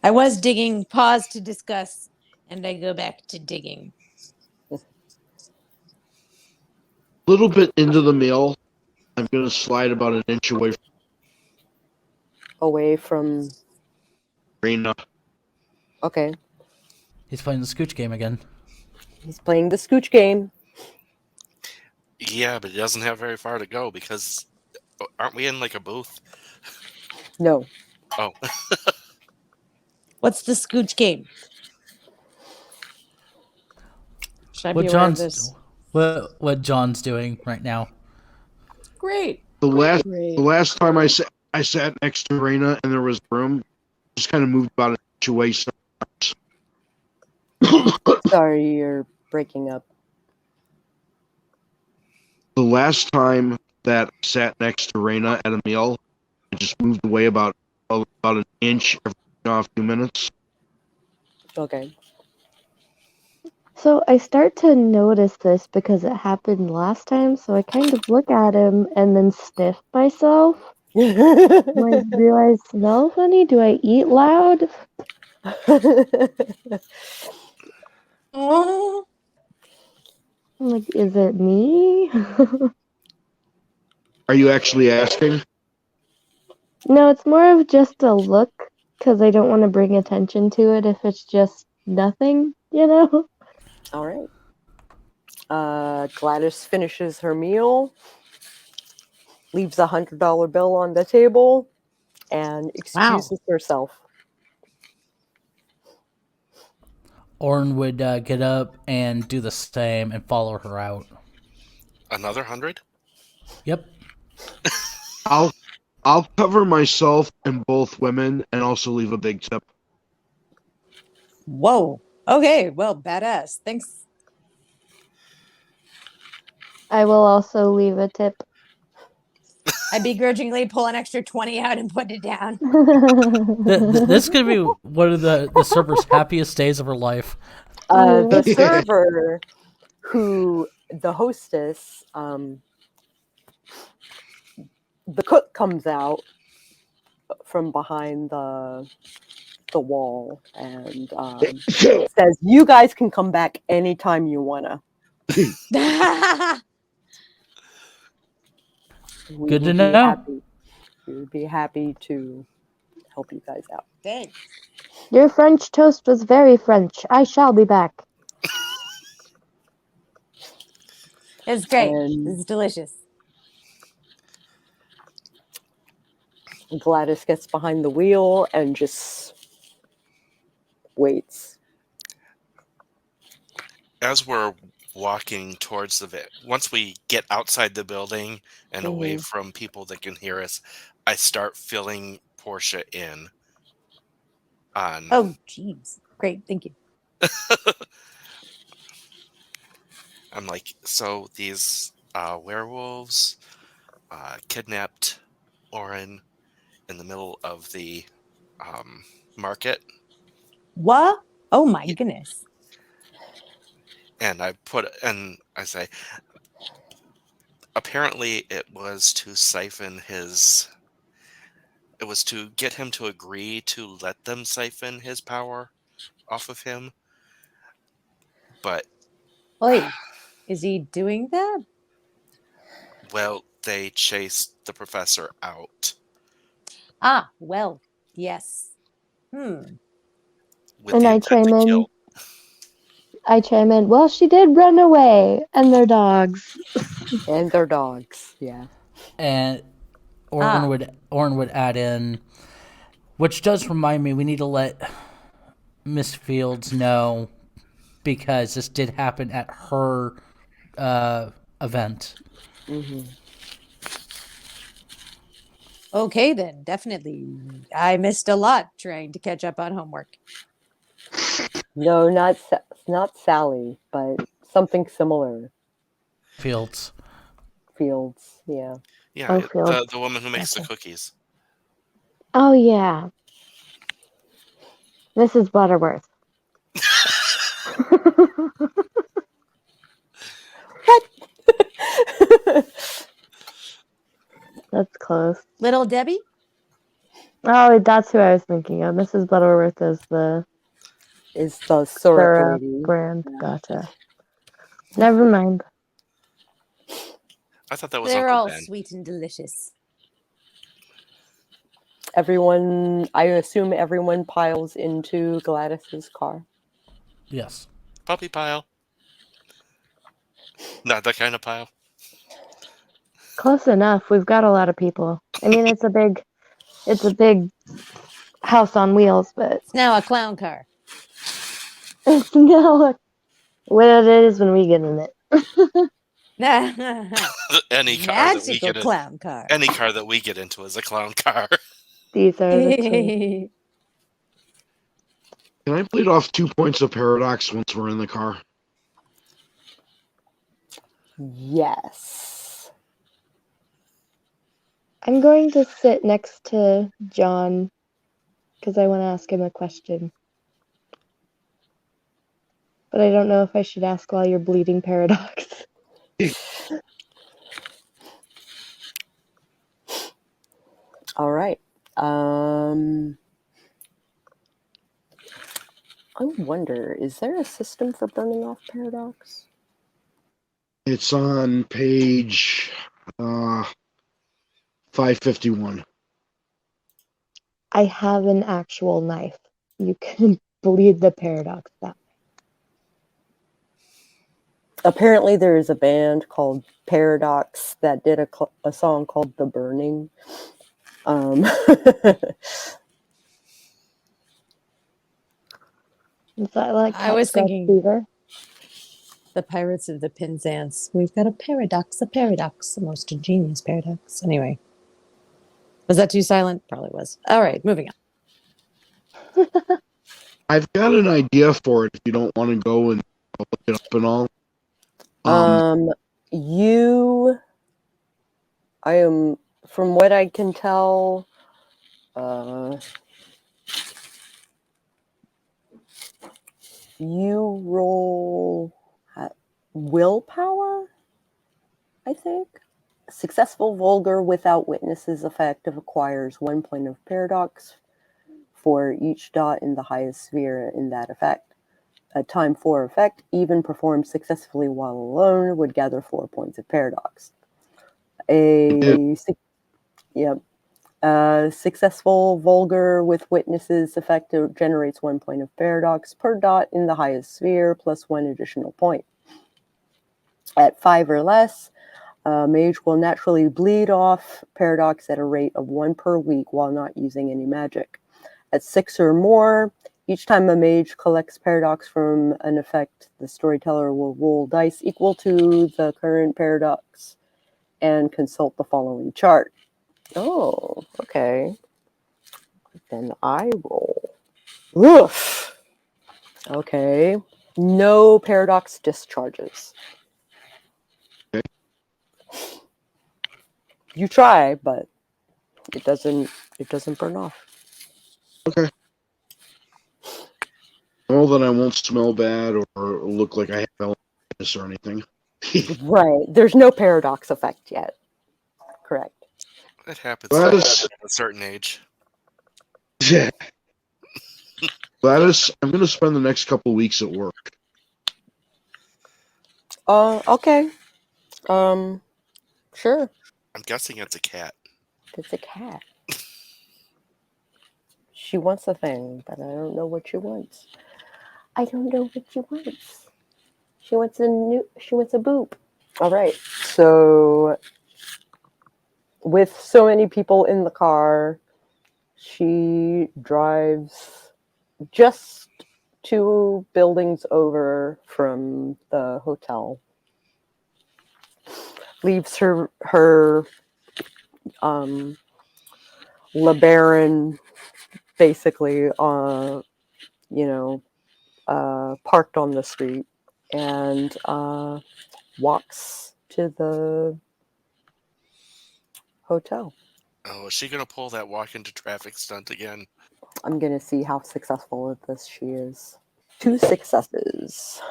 I was digging, pause to discuss, and I go back to digging. A little bit into the meal, I'm going to slide about an inch away from Raina. Okay, He's playing the scooch game again. he's playing the scooch game. yeah, but it doesn't have very far to go because aren't we in like a booth? No, Oh, What's the scooch game? Should I be aware of this? What John's doing right now. Great. The Great. last time I sat next to Raina and there was room, just kind of moved about an inch away. sorry, you're breaking up. The last time that I sat next to Raina at a meal, I just moved away about an inch every few minutes. Okay. So I start to notice this because it happened last time, so I kind of look at him and then sniff myself. I realize, smell funny? Do I eat loud? Oh, I'm like, is it me? Are you actually asking? No, it's more of just a look because I don't want to bring attention to it if it's just nothing, you know? All right. Gladys finishes her meal, leaves $100 bill on the table, and excuses herself. Orin would get up and do the same and follow her out. Another 100? Yep. I'll cover myself and both women and also leave a big tip. whoa. Okay, well, badass. Thanks. I will also leave a tip. I begrudgingly pull an extra 20 out and put it down. This could be one of the server's happiest days of her life. The server, the hostess, the cook comes out from behind the wall and says, "You guys can come back anytime you wanna." Good to know. We would be happy to help you guys out. Thanks. Your French toast was very French. I shall be back. It's great. And This is delicious. Gladys gets behind the wheel and just waits. As we're walking towards once we get outside the building and away from people that can hear us, I start filling Portia in on. Oh, jeez. Great. Thank you. I'm like, so these werewolves kidnapped Orin in the middle of the market. What? Oh my goodness. And I say, apparently it was to get him to agree to let them siphon his power off of him. But Wait, is he doing that? well, they chased the professor out. Ah, well, yes. And I chime in. Well, she did run away, and their dogs. Yeah. And Orin would add in, which does remind me, we need to let Miss Fields know because this did happen at her event. Okay, then, definitely. I missed a lot trying to catch up on homework. No, not Sally, but something similar. Fields, yeah. Yeah, the woman who makes the cookies. Oh, yeah. Mrs. Butterworth. What? That's close. Little Debbie? Oh, that's who I was thinking of. Mrs. Butterworth is the syrup lady. brand. Gotcha. Never mind. I thought that was They're Uncle all Ben. sweet and delicious. I assume everyone piles into Gladys's car. Yes. Puppy pile. Not that kind of pile. Close enough. We've got a lot of people. I mean, it's a big house on wheels, but It's now a clown car. it's now what it is when we get in it. Any car Magical clown car. Any car that we get into is a clown car. These are the two. Can I bleed off 2 points of paradox once we're in the car? Yes. I'm going to sit next to John because I want to ask him a question. But I don't know if I should ask while you're bleeding, Paradox. All right. I wonder, is there a system for burning off Paradox? It's on page 551. I have an actual knife. You can bleed the Paradox that way. Apparently, there is a band called Paradox that did a song called "The Burning." Is that like I was Scratch thinking Fever? the Pirates of the Penzance. We've got a paradox, the most ingenious paradox. Anyway, was that too silent? Probably was. All right, moving on. I've got an idea for it if you don't want to go and look it up and all. I am, from what I can tell, you roll willpower, I think. Successful vulgar without witnesses effect acquires 1 point of paradox for each dot in the highest sphere in that effect. A time 4 effect, even performed successfully while alone, would gather 4 points of paradox. Successful vulgar with witnesses effect generates 1 point of paradox per dot in the highest sphere, plus 1 additional point. At 5 or less, Mage will naturally bleed off paradox at a rate of 1 per week while not using any magic. At 6 or more, each time a mage collects paradox from an effect, the storyteller will roll dice equal to the current paradox and consult the following chart. Oh, okay. Then I roll. Oof. Okay. No paradox discharges. Okay. You try, but it doesn't burn off. Okay. Well, then I won't smell bad or look like I have illness or anything. Right. There's no paradox effect yet. Correct. It happens Gladys, at a certain age. yeah. Gladys, I'm going to spend the next couple of weeks at work. Okay. Sure. I'm guessing it's a cat. It's a cat. She wants a thing, but I don't know what she wants. I don't know what she wants. She wants a boop. All right. So with so many people in the car, she drives just 2 buildings over from the hotel. Leaves her LeBaron basically parked on the street and walks to the hotel. Oh, is she gonna pull that walk into traffic stunt again? I'm gonna see how successful at this she is. 2 successes.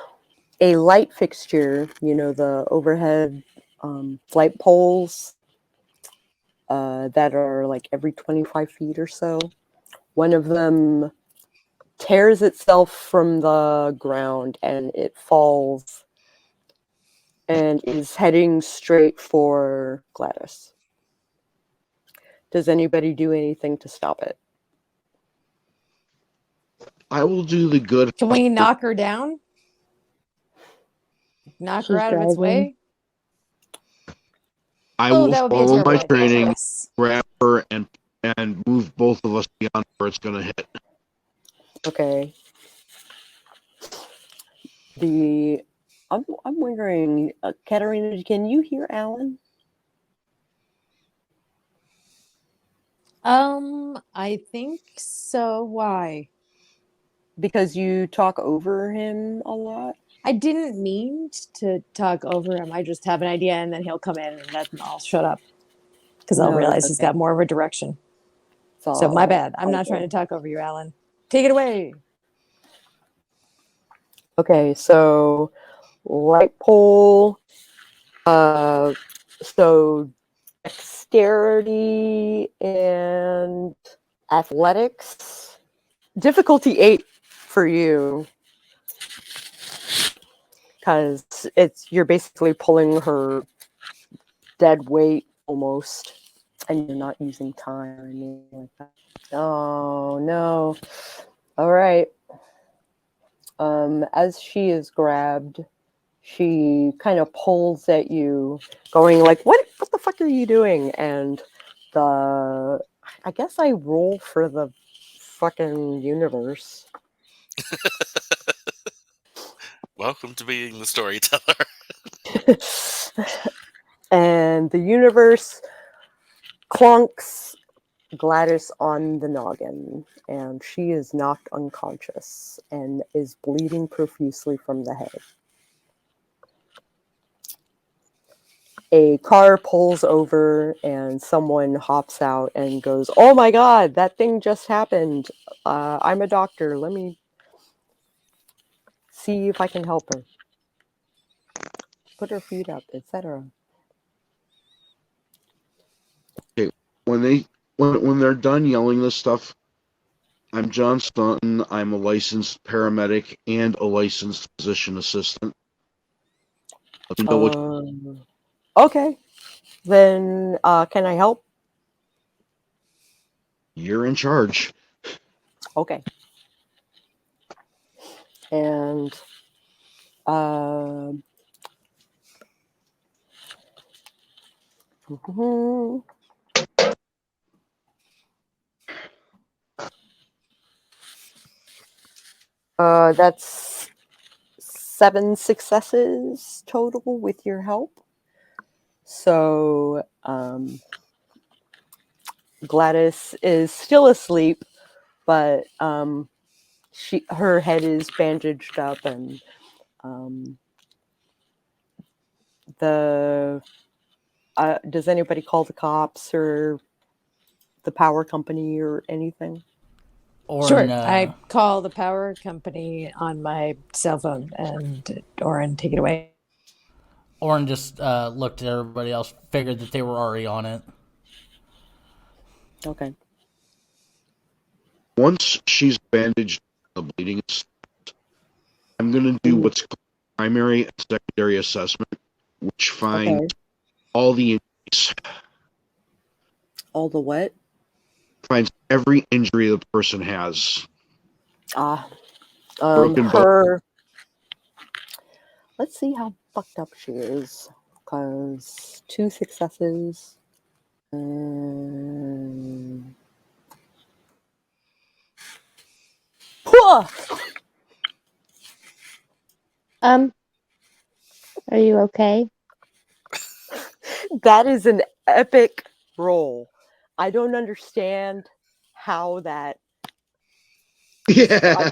A light fixture, the overhead light poles that are like every 25 feet or so. One of them tears itself from the ground and it falls and is heading straight for Gladys. Does anybody do anything to stop it? I will do the good. Can we knock her down? Knock her She's out of its driving. way? I will that would be a follow terrible my idea. training, Yes. grab her, and move both of us beyond where it's going to hit. Okay. I'm wondering, Katarina, can you hear Alan? I think so. Why? Because you talk over him a lot? I didn't mean to talk over him. I just have an idea, and then he'll come in, and then I'll shut up. because I'll No, realize it's he's okay. got more of a direction. It's So my all bad. I'm not trying to talk over you, Alan. Take it away. Okay, so light pole. So dexterity and athletics. Difficulty 8 for you, because you're basically pulling her dead weight almost, and you're not using time or anything like that. Oh no! All right. As she is grabbed, she kind of pulls at you, going like, "What the fuck are you doing?" And I guess I roll for the fucking universe. Welcome to being the storyteller. And the universe clonks Gladys on the noggin, and she is knocked unconscious and is bleeding profusely from the head. A car pulls over and someone hops out and goes, "Oh my god, that thing just happened. I'm a doctor. Let me see if I can help her. Put her feet up, etc." When they're done yelling this stuff, I'm John Staunton. I'm a licensed paramedic and a licensed physician assistant. Let me know what Okay. Then can I help? you're in charge. Okay. And that's 7 successes total with your help. So Gladys is still asleep, but her head is bandaged up, and does anybody call the cops or the power company or anything? Sure. Orin, I call the power company on my cell phone, and Orin, take it away. Orin just looked at everybody else, figured that they were already on it. Okay. Once she's bandaged, the bleeding is, I'm going to do what's called primary and secondary assessment, which finds all the injuries. All the what? Finds every injury the person has. Broken Her. Let's see how fucked up she is. Because 2 successes. Are you okay? That is an epic roll. I don't understand how that. Yeah.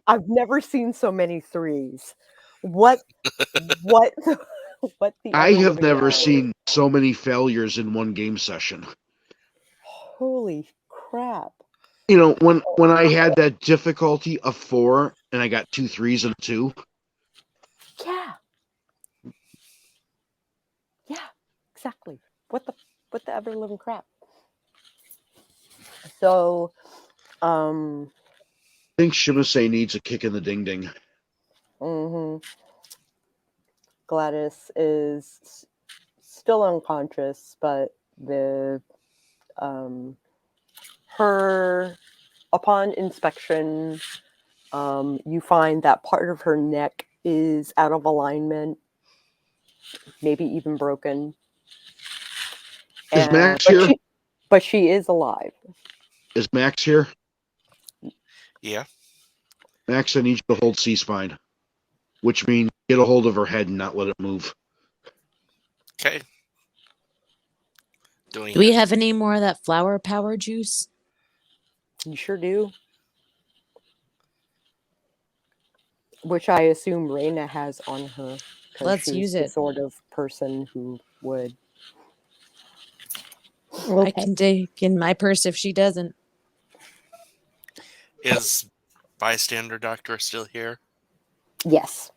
I've never seen so many 3s. What the I ever have living never hell? seen so many failures in one game session. Holy crap. You know, when I had that difficulty of 4 and I got 2 3s and a 2. Yeah. Yeah, exactly. What the ever living crap? So, I think Shimase needs a kick in the ding ding. Gladys is still unconscious, but her, upon inspection, you find that part of her neck is out of alignment, maybe even broken. Is Max here? But she is alive. Is Max here? Yeah. Max, I need you to hold C-spine, which means get a hold of her head and not let it move. Okay. Do we have any more of that flower power juice? You sure do. Which I assume Raina has on her. Let's she's use the it. sort of person who would. I Okay. can take in my purse if she doesn't. Is bystander doctor still here? Yes.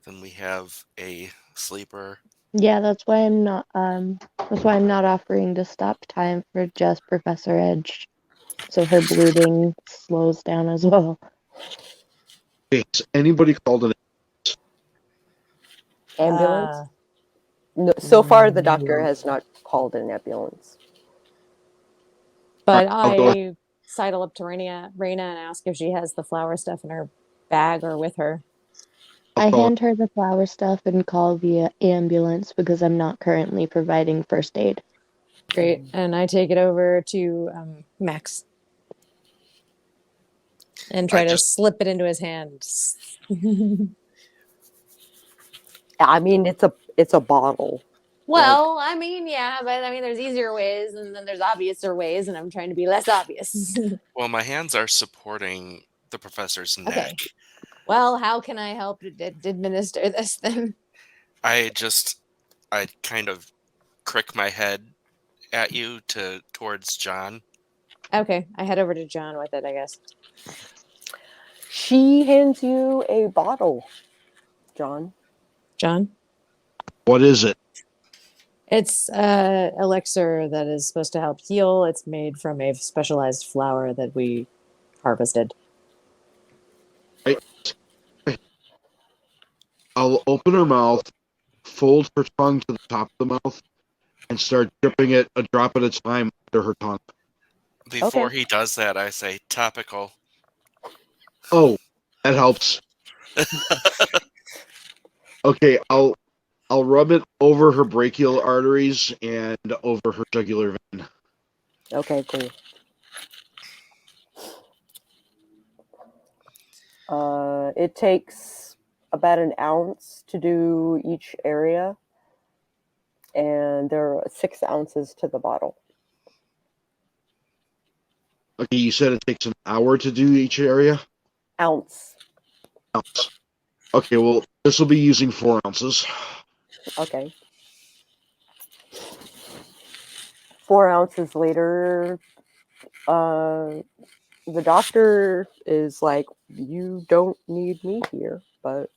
Then we have a sleeper. Yeah, that's why I'm not offering to stop time for just Professor Edge. So her bleeding slows down as well. Okay, has anybody called an Ambulance? Uh, No, so far, the doctor has not called an ambulance. but I'll go I sidle up to Raina and ask if she has the flower stuff in her bag or with her. I call hand her the flower stuff and call the ambulance because I'm not currently providing first aid. Great. And I take it over to Max and try I to just slip it into his hand. I mean, it's a bottle. Well, I mean, yeah, but I mean, there's easier ways and then there's obviouser ways, and I'm trying to be less obvious. well, my hands are supporting the professor's neck. Okay. Well, how can I help administer this then? I kind of crick my head at you towards John. Okay, I head over to John with it, I guess. She hands you a bottle, John. John? What is it? It's elixir that is supposed to help heal. It's made from a specialized flower that we harvested. I'll open her mouth, fold her tongue to the top of the mouth, and start dripping it a drop at a time under her tongue. Before he does that, I say topical. Oh, that helps. Okay, I'll rub it over her brachial arteries and over her jugular vein. Okay, cool. It takes about an ounce to do each area, and there are 6 ounces to the bottle. Okay, you said it takes an hour to do each area? Ounce. Ounce. Okay, well, this will be using 4 ounces. Okay. 4 ounces later, the doctor is like, you don't need me here, but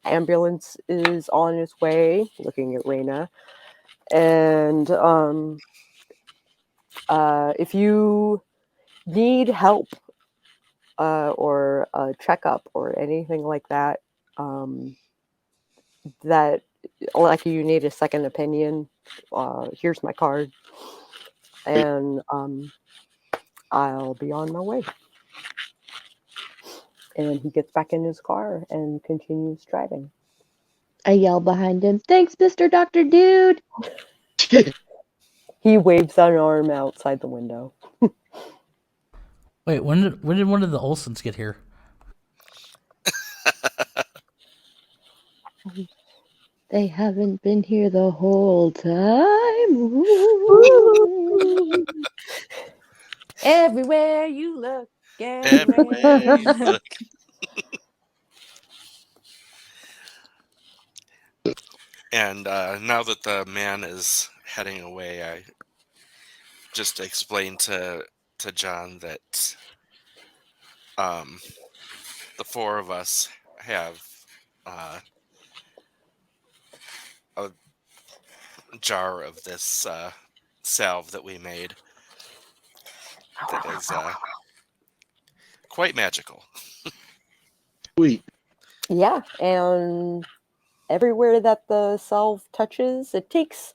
ambulance is on its way, looking at Raina. And if you need help or a checkup or anything like that, that like you need a second opinion, here's my card, and I'll be on my way. And he gets back in his car and continues driving. I yell behind him, "Thanks, Mr. Dr. Dude!" He waves an arm outside the window. Wait, when did one of the Olsons get here? They haven't been here the whole time. Ooh. Everywhere you look, Everywhere you look. And now that the man is heading away, I just explained to John that the 4 of us have a jar of this salve that we made that is quite magical. Sweet. Yeah, and everywhere that the salve touches, it takes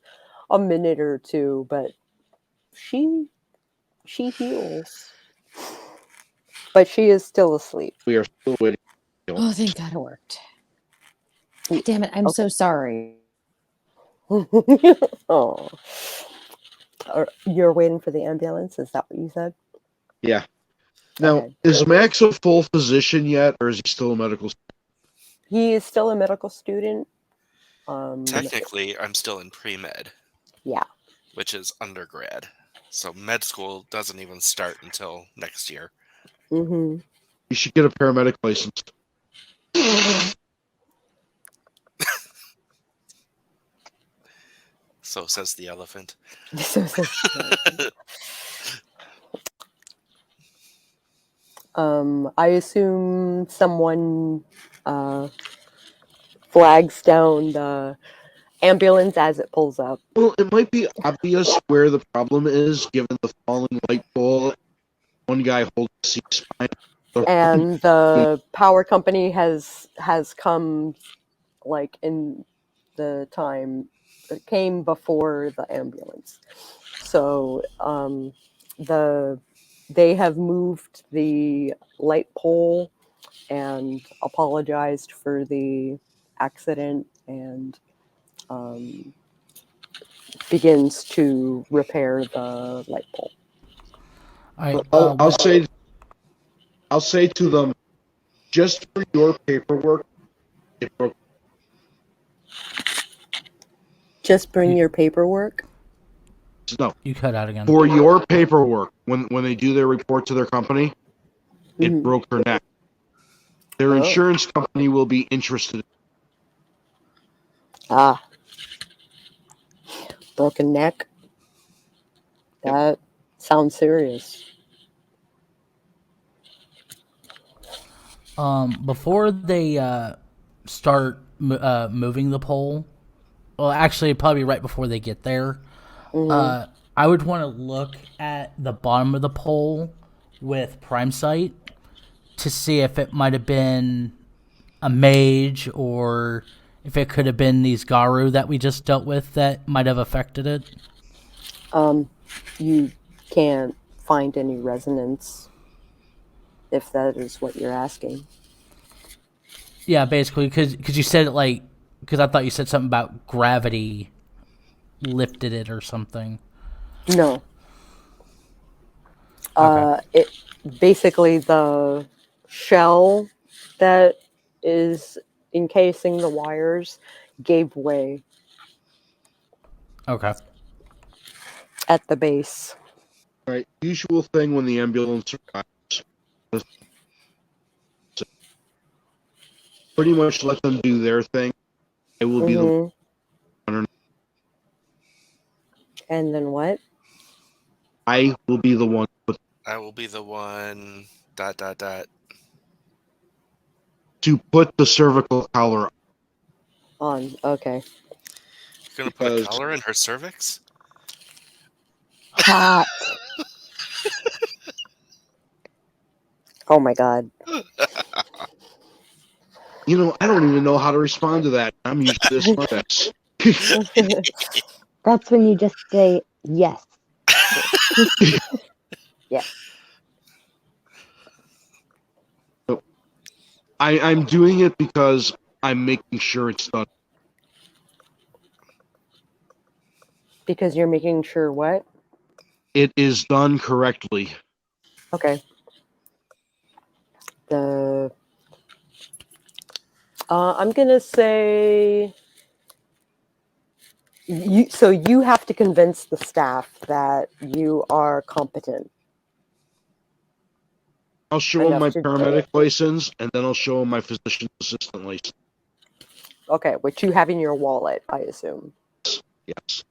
a minute or two, but she heals. But she is still asleep. We are still waiting. Oh, thank God it worked. Damn it, I'm so sorry. Oh. You're waiting for the ambulance? Is that what you said? Yeah. Now, Okay. is Max a full physician yet, or is he still a medical student? He is still a medical student. Technically, I'm still in pre-med. Yeah. Which is undergrad. So med school doesn't even start until next year. Mm-hmm. You should get a paramedic license. So says the elephant. I assume someone flags down the ambulance as it pulls up. Well, it might be obvious where the problem is, given the falling light pole. One guy holds a C-spine. And the power company has come, like, in the time, it came before the ambulance. So they have moved the light pole and apologized for the accident and begins to repair the light pole. I'll say to them, just for your paperwork, it broke. Just bring your paperwork? No. You cut out again. For your paperwork, when they do their report to their company, it broke her neck. Their insurance company will be interested. Broken neck? That sounds serious. Before they start moving the pole, well, actually, probably right before they get there, I would want to look at the bottom of the pole with Prime Sight to see if it might have been a mage or if it could have been these Garu that we just dealt with that might have affected it. You can't find any resonance, if that is what you're asking. Yeah, basically, because you said it because I thought you said something about gravity lifted it or something. No. Okay. It basically, the shell that is encasing the wires gave way Okay. at the base. Right, usual thing when the ambulance arrives. Pretty much let them do their thing. I will be the one. And then what? I will be the one. I will be the one. ... To put the cervical collar On. Okay. You're gonna put a collar in her cervix? Hot. Oh my god. You know, I don't even know how to respond to that. I'm used to this much. That's when you just say yes. Yes. I'm doing it because I'm making sure it's done. Because you're making sure what? It is done correctly. Okay. I'm gonna say so you have to convince the staff that you are competent. I'll show them my paramedic license, and then I'll show them my physician's assistant license. Okay, which you have in your wallet, I assume. Yes.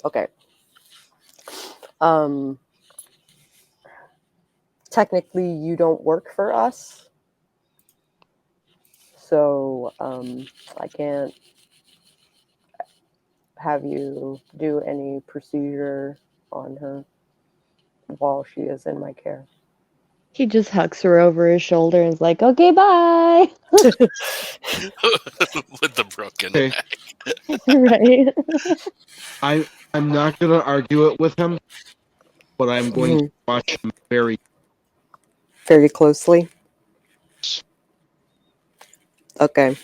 Okay. Technically, you don't work for us, so I can't have you do any procedure on her while she is in my care. He just hugs her over his shoulder and is like, okay, bye. With the broken neck. Right. I'm not going to argue it with him, but I'm going to watch him very closely. Okay.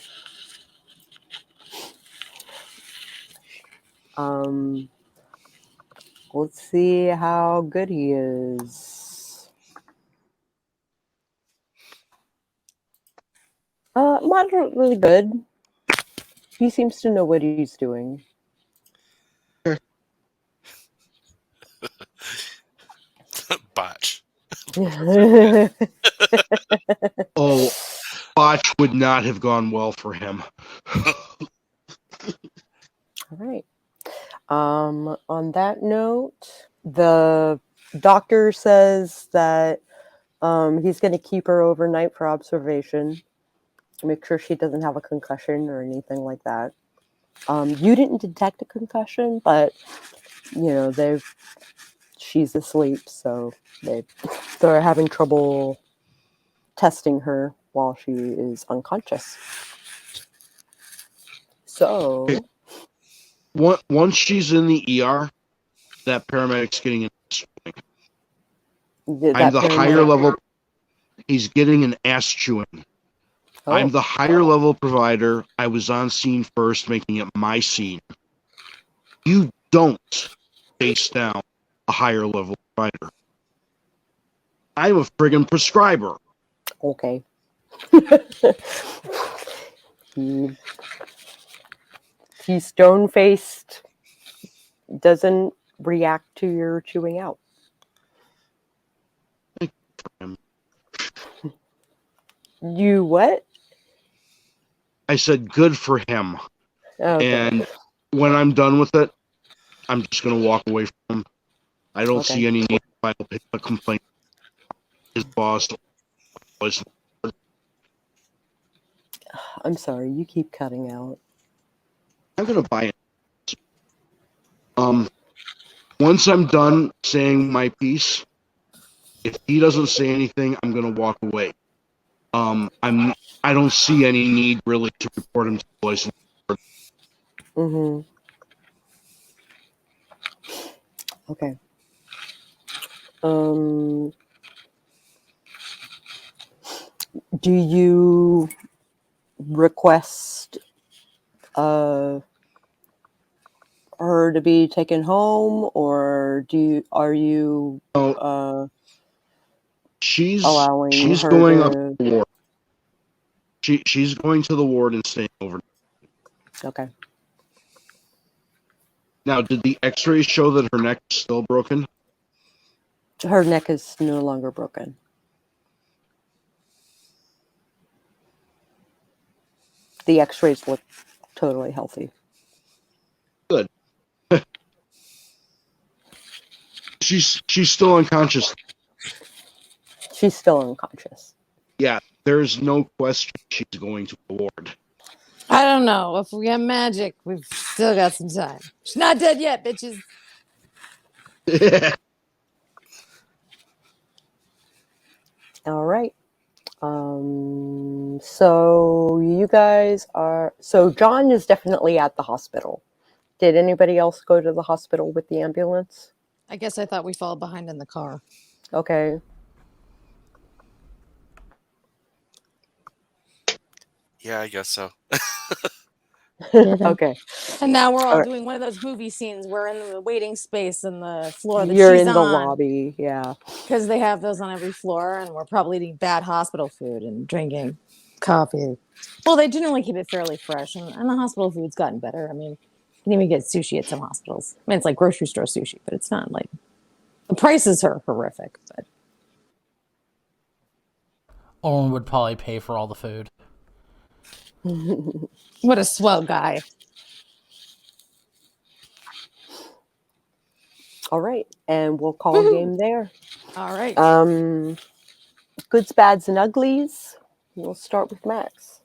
Let's see how good he is. Moderately good. He seems to know what he's doing. Botch. Oh, botch would not have gone well for him. All right. On that note, the doctor says that he's going to keep her overnight for observation, make sure she doesn't have a concussion or anything like that. You didn't detect a concussion, but she's asleep, so they're having trouble testing her while she is unconscious. So Once she's in the ER, that paramedic's getting an ass chewing. I'm the higher level. He's getting an ass chewing. Oh. I'm the higher level provider. I was on scene first, making it my scene. You don't chase down a higher level provider. I'm a friggin' prescriber. Okay. He's stone-faced, doesn't react to your chewing out. You what? I said good for him. Okay. And when I'm done with it, I'm just going to walk away from him. I don't see any need to file a complaint. His boss was. I'm sorry, you keep cutting out. I'm going to buy it. Once I'm done saying my piece, if he doesn't say anything, I'm going to walk away. I don't see any need really to report him to the license board. Mm-hmm. Okay. Do you request her to be taken home, or are you she's allowing she's her going to... up to the ward. She's going to the ward and staying over. Okay. Now, did the X-rays show that her neck is still broken? Her neck is no longer broken. The X-rays look totally healthy. Good. She's still unconscious. She's still unconscious. Yeah, there's no question she's going to the ward. I don't know. If we have magic, we've still got some time. She's not dead yet, bitches. All right. So you guys are... So John is definitely at the hospital. Did anybody else go to the hospital with the ambulance? I guess I thought we followed behind in the car. Okay. Yeah, I guess so. Okay. And now we're all All right. doing one of those movie scenes. We're in the waiting space in the floor that You're she's in the on. lobby, yeah. Because they have those on every floor, and we're probably eating bad hospital food and drinking coffee. Well, they generally keep it fairly fresh, and the hospital food's gotten better. I mean, you can even get sushi at some hospitals. I mean, it's like grocery store sushi, but it's not like... The prices are horrific, but... Owen would probably pay for all the food. What a swell guy. All right, and we'll call game there. All right. Goods, bads, and uglies. We'll start with Max.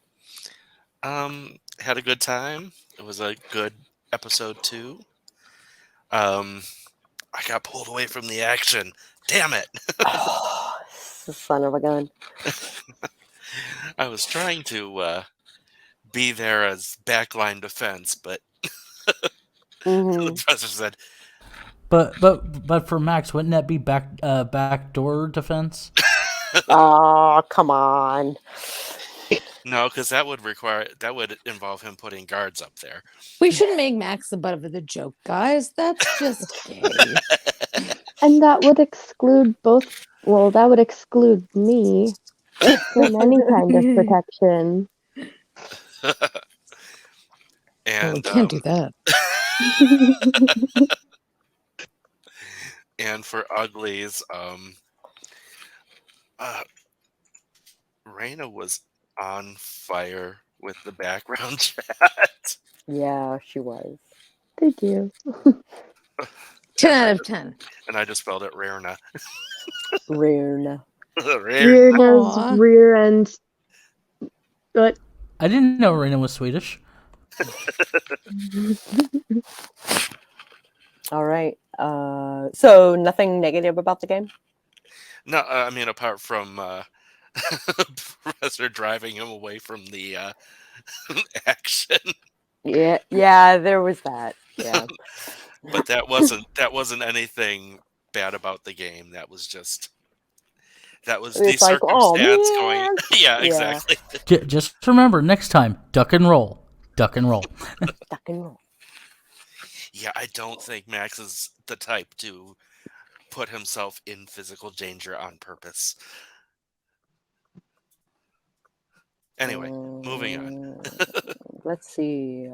Had a good time. It was a good episode 2. I got pulled away from the action. Damn it. Oh, son of a gun. I was trying to be there as backline defense, but the professor said, But for Max, wouldn't that be backdoor defense? Oh, come on. no, because that would involve him putting guards up there. We shouldn't make Max the butt of the joke, guys. That's just gay. And that would exclude both. Well, that would exclude me from any kind of protection. And we can't do that. And for uglies, Raina was on fire with the background chat. Yeah, she was. Thank you. 10 out of 10. And I just spelled it Rarena. Rarena. Rarena. Rarna's Aw. rear end. But I didn't know Rena was Swedish. All right. So nothing negative about the game? No, I mean, apart from Professor driving him away from the action, Yeah, there was that. Yeah. but that wasn't anything bad about the game. That was the It's like, oh, circumstance going. man. Yeah, Yeah. exactly. Just remember, next time, duck and roll. Duck and roll. Duck and roll. Yeah, I don't think Max is the type to put himself in physical danger on purpose. Anyway, moving on. Let's see.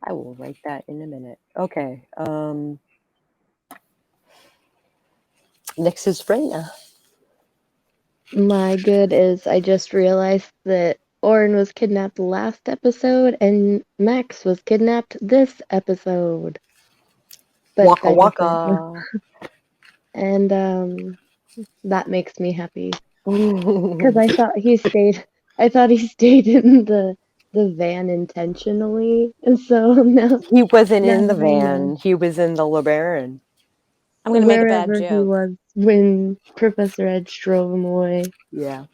I will write that in a minute. Okay. Next is Freyna. my good is I just realized that Orin was kidnapped last episode and Max was kidnapped this episode. But Waka technically- waka. And that makes me happy. Because I thought he stayed in the van intentionally. And so now He wasn't in the Now I know. van. He was in the LeBaron. I'm going to make a bad wherever he joke. was when Professor Edge drove him away. Yeah.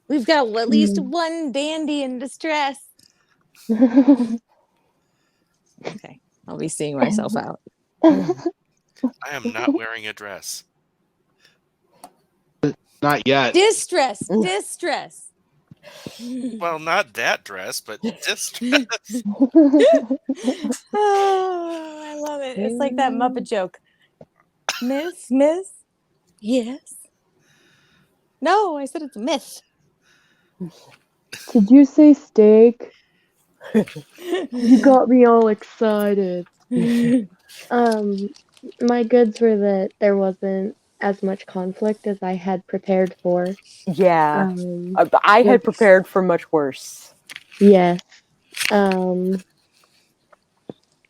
We've got at least Mm. one dandy in distress. Oh, Okay. I'll be seeing myself out. I am not wearing a dress. Not yet. Distress. Distress. Well, not that dress, but distress. Oh, I love it. It's like that Muppet joke. Miss? Yes. No, I said it's a myth. Did you say steak? You got me all excited. My goods were that there wasn't as much conflict as I had prepared for. Yeah. Um, I had Yes. prepared for much worse. yes.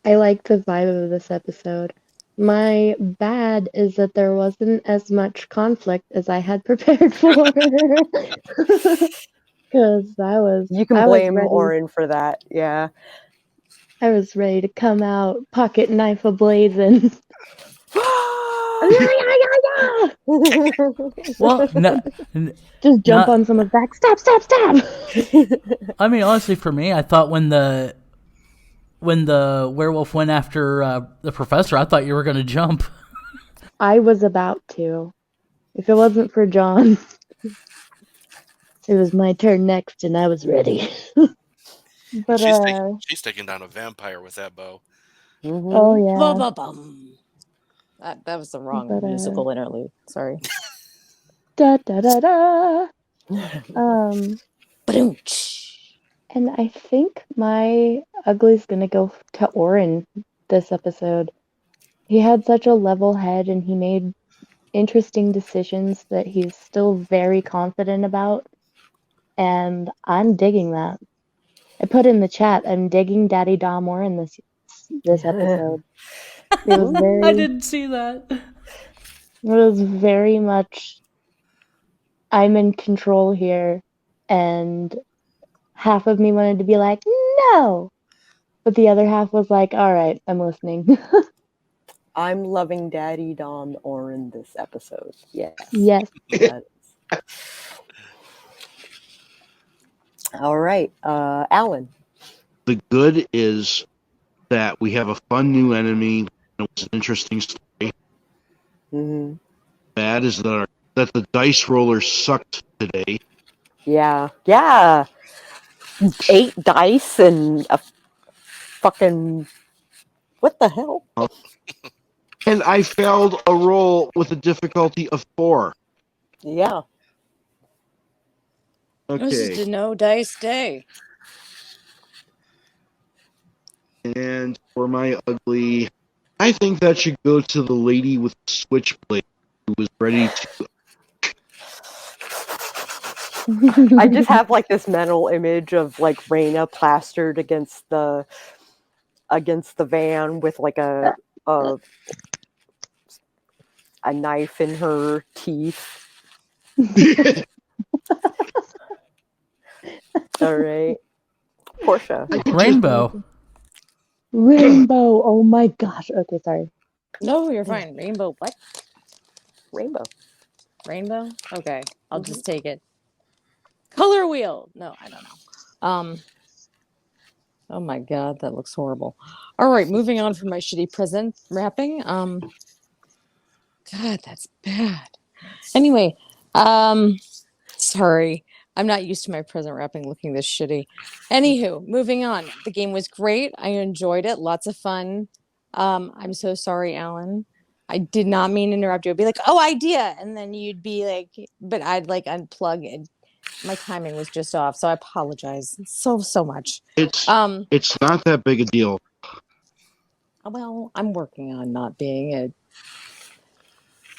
I like the vibe of this episode. My bad is that there wasn't as much conflict as I had prepared for. Because You can I was blame ready. Orin for that. Yeah. I was ready to come out, pocket knife ablazing. Well, no, Just jump Not- on someone's back. Stop! I mean, honestly, for me, I thought when the werewolf went after the professor, I thought you were going to jump. I was about to. If it wasn't for John, it was my turn next, and I was ready. But She's taking down a vampire with that bow. Mhm. oh yeah, Ba-ba-bum. That was the wrong But, musical interlude. Sorry. da da da da. Ba-doom-tsh. And I think my ugly's gonna go to Orin this episode. He had such a level head, and he made interesting decisions that he's still very confident about, and I'm digging that. I put in the chat, I'm digging Daddy Dom Orin this episode. It was very, I didn't see that. it was very much, I'm in control here, and half of me wanted to be like, no, but the other half was like, all right, I'm listening. I'm loving Daddy Dom Orin this episode. Yes. Yes. That is. All right. Alan. The good is that we have a fun new enemy. It was an interesting story. Mm-hmm. Bad is that the dice roller sucked today. Yeah. 8 dice and a fucking... What the hell? And I failed a roll with a difficulty of 4. Yeah. This is Okay. a no dice day. And for my ugly, I think that should go to the lady with the switchblade who was ready to. I just have like this mental image of like Raina plastered against the van with like a knife in her teeth. All right, Portia. Rainbow. Rainbow. Oh my gosh. Okay, sorry. No, you're fine. Rainbow. What? Rainbow. Rainbow? Okay. I'll just take it. Color wheel. No, I don't know. Oh my god, that looks horrible. All right, moving on from my shitty present wrapping. God, that's bad. Anyway, sorry. I'm not used to my present wrapping looking this shitty. Anywho, moving on. The game was great. I enjoyed it. Lots of fun. I'm so sorry, Alan. I did not mean to interrupt you. I'd be like, oh, idea. And then you'd be like, but I'd like unplug and my timing was just off. So I apologize so much. It's not that big a deal. Well, I'm working on not being a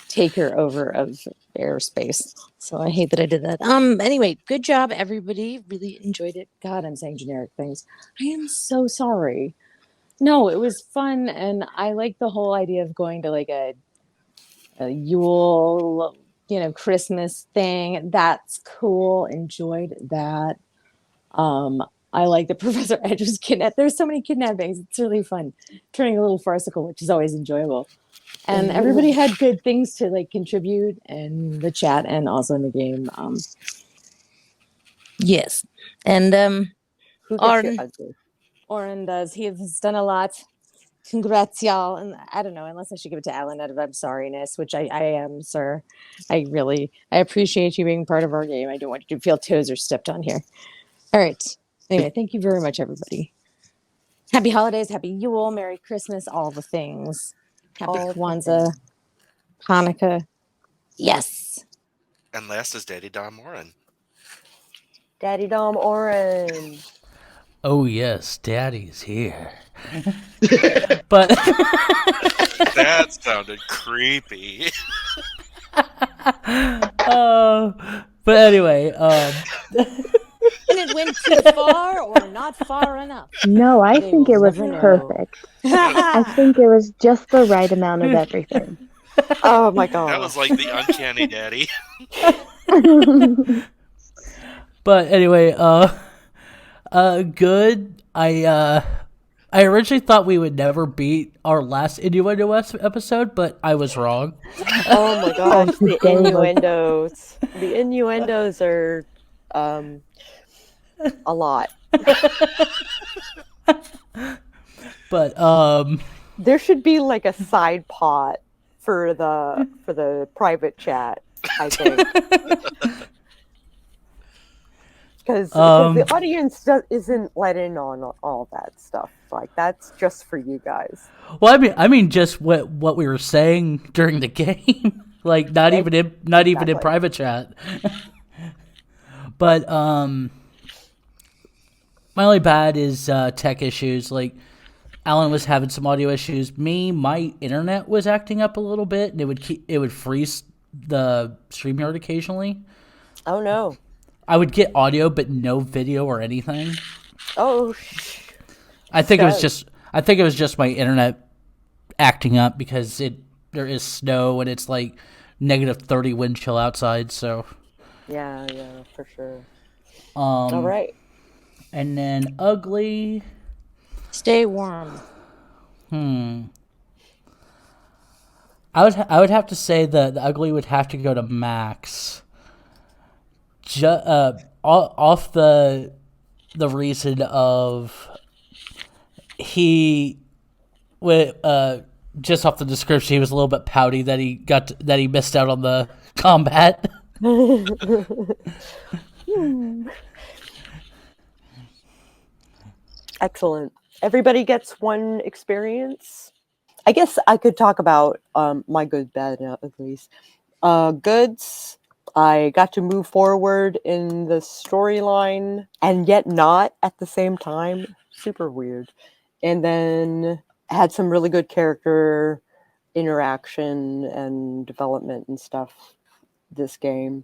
taker over of airspace. So I hate that I did that. Anyway, good job, everybody. Really enjoyed it. God, I'm saying generic things. I am so sorry. No, it was fun, and I like the whole idea of going to like a Yule, Christmas thing. That's cool. Enjoyed that. I like the Professor Edge was kidnapped. There's so many kidnappings. It's really fun. Turning a little farcical, which is always enjoyable. And everybody had good things to like contribute in the chat and also in the game. Yes. And Who gets your ugly? Oren does. He has done a lot. Congrats, y'all. And I don't know, unless I should give it to Alan out of I'm sorriness, which I am, sir. I appreciate you being part of our game. I don't want you to feel toes are stepped on here. All right. Anyway, thank you very much, everybody. Happy holidays, happy Yule, Merry Christmas, all the things. Happy Kwanzaa, Hanukkah. Yes. And last is Daddy Dom Oren. Daddy Dom Oren. Oh yes, Daddy's here. But That sounded creepy. but anyway, And it went too far or not far enough. No, I They think will it was never know. perfect. I think it was just the right amount of everything. Oh my god. That was like the uncanny daddy. but anyway, good. I originally thought we would never beat our last Innuendo episode, but I was wrong. Oh my gosh, the innuendos. The innuendos are a lot. But there should be like a side pot for the private chat, I think. Because the audience isn't let in on all that stuff. Like that's just for you guys. Well, I mean, just what we were saying during the game, like not even in private chat. But my only bad is tech issues. Like Alan was having some audio issues. My internet was acting up a little bit, and it would freeze the StreamYard occasionally. Oh no. I would get audio but no video or anything. Oh. I think it was just my internet acting up because there is snow and it's like -30 wind chill outside. So yeah, for sure. All right. And then ugly. Stay warm. I would have to say the ugly would have to go to Max. Off the reason of he just off the description, he was a little bit pouty that he missed out on the combat. Excellent. Everybody gets one experience. I guess I could talk about my good, bad, and uglies. Goods. I got to move forward in the storyline and yet not at the same time. Super weird. And then had some really good character interaction and development and stuff this game.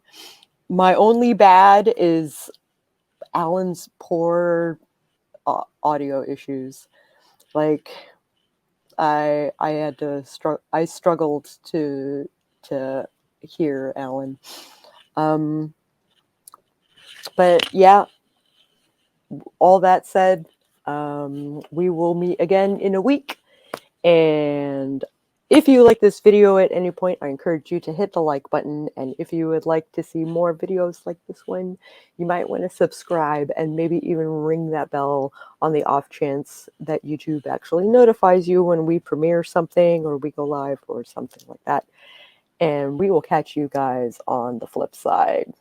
My only bad is Alan's poor audio issues. Like I had to I struggled to hear Alan. But yeah, all that said, we will meet again in a week. And if you like this video at any point, I encourage you to hit the like button. And if you would like to see more videos like this one, you might want to subscribe and maybe even ring that bell on the off chance that YouTube actually notifies you when we premiere something or we go live or something like that. And we will catch you guys on the flip side.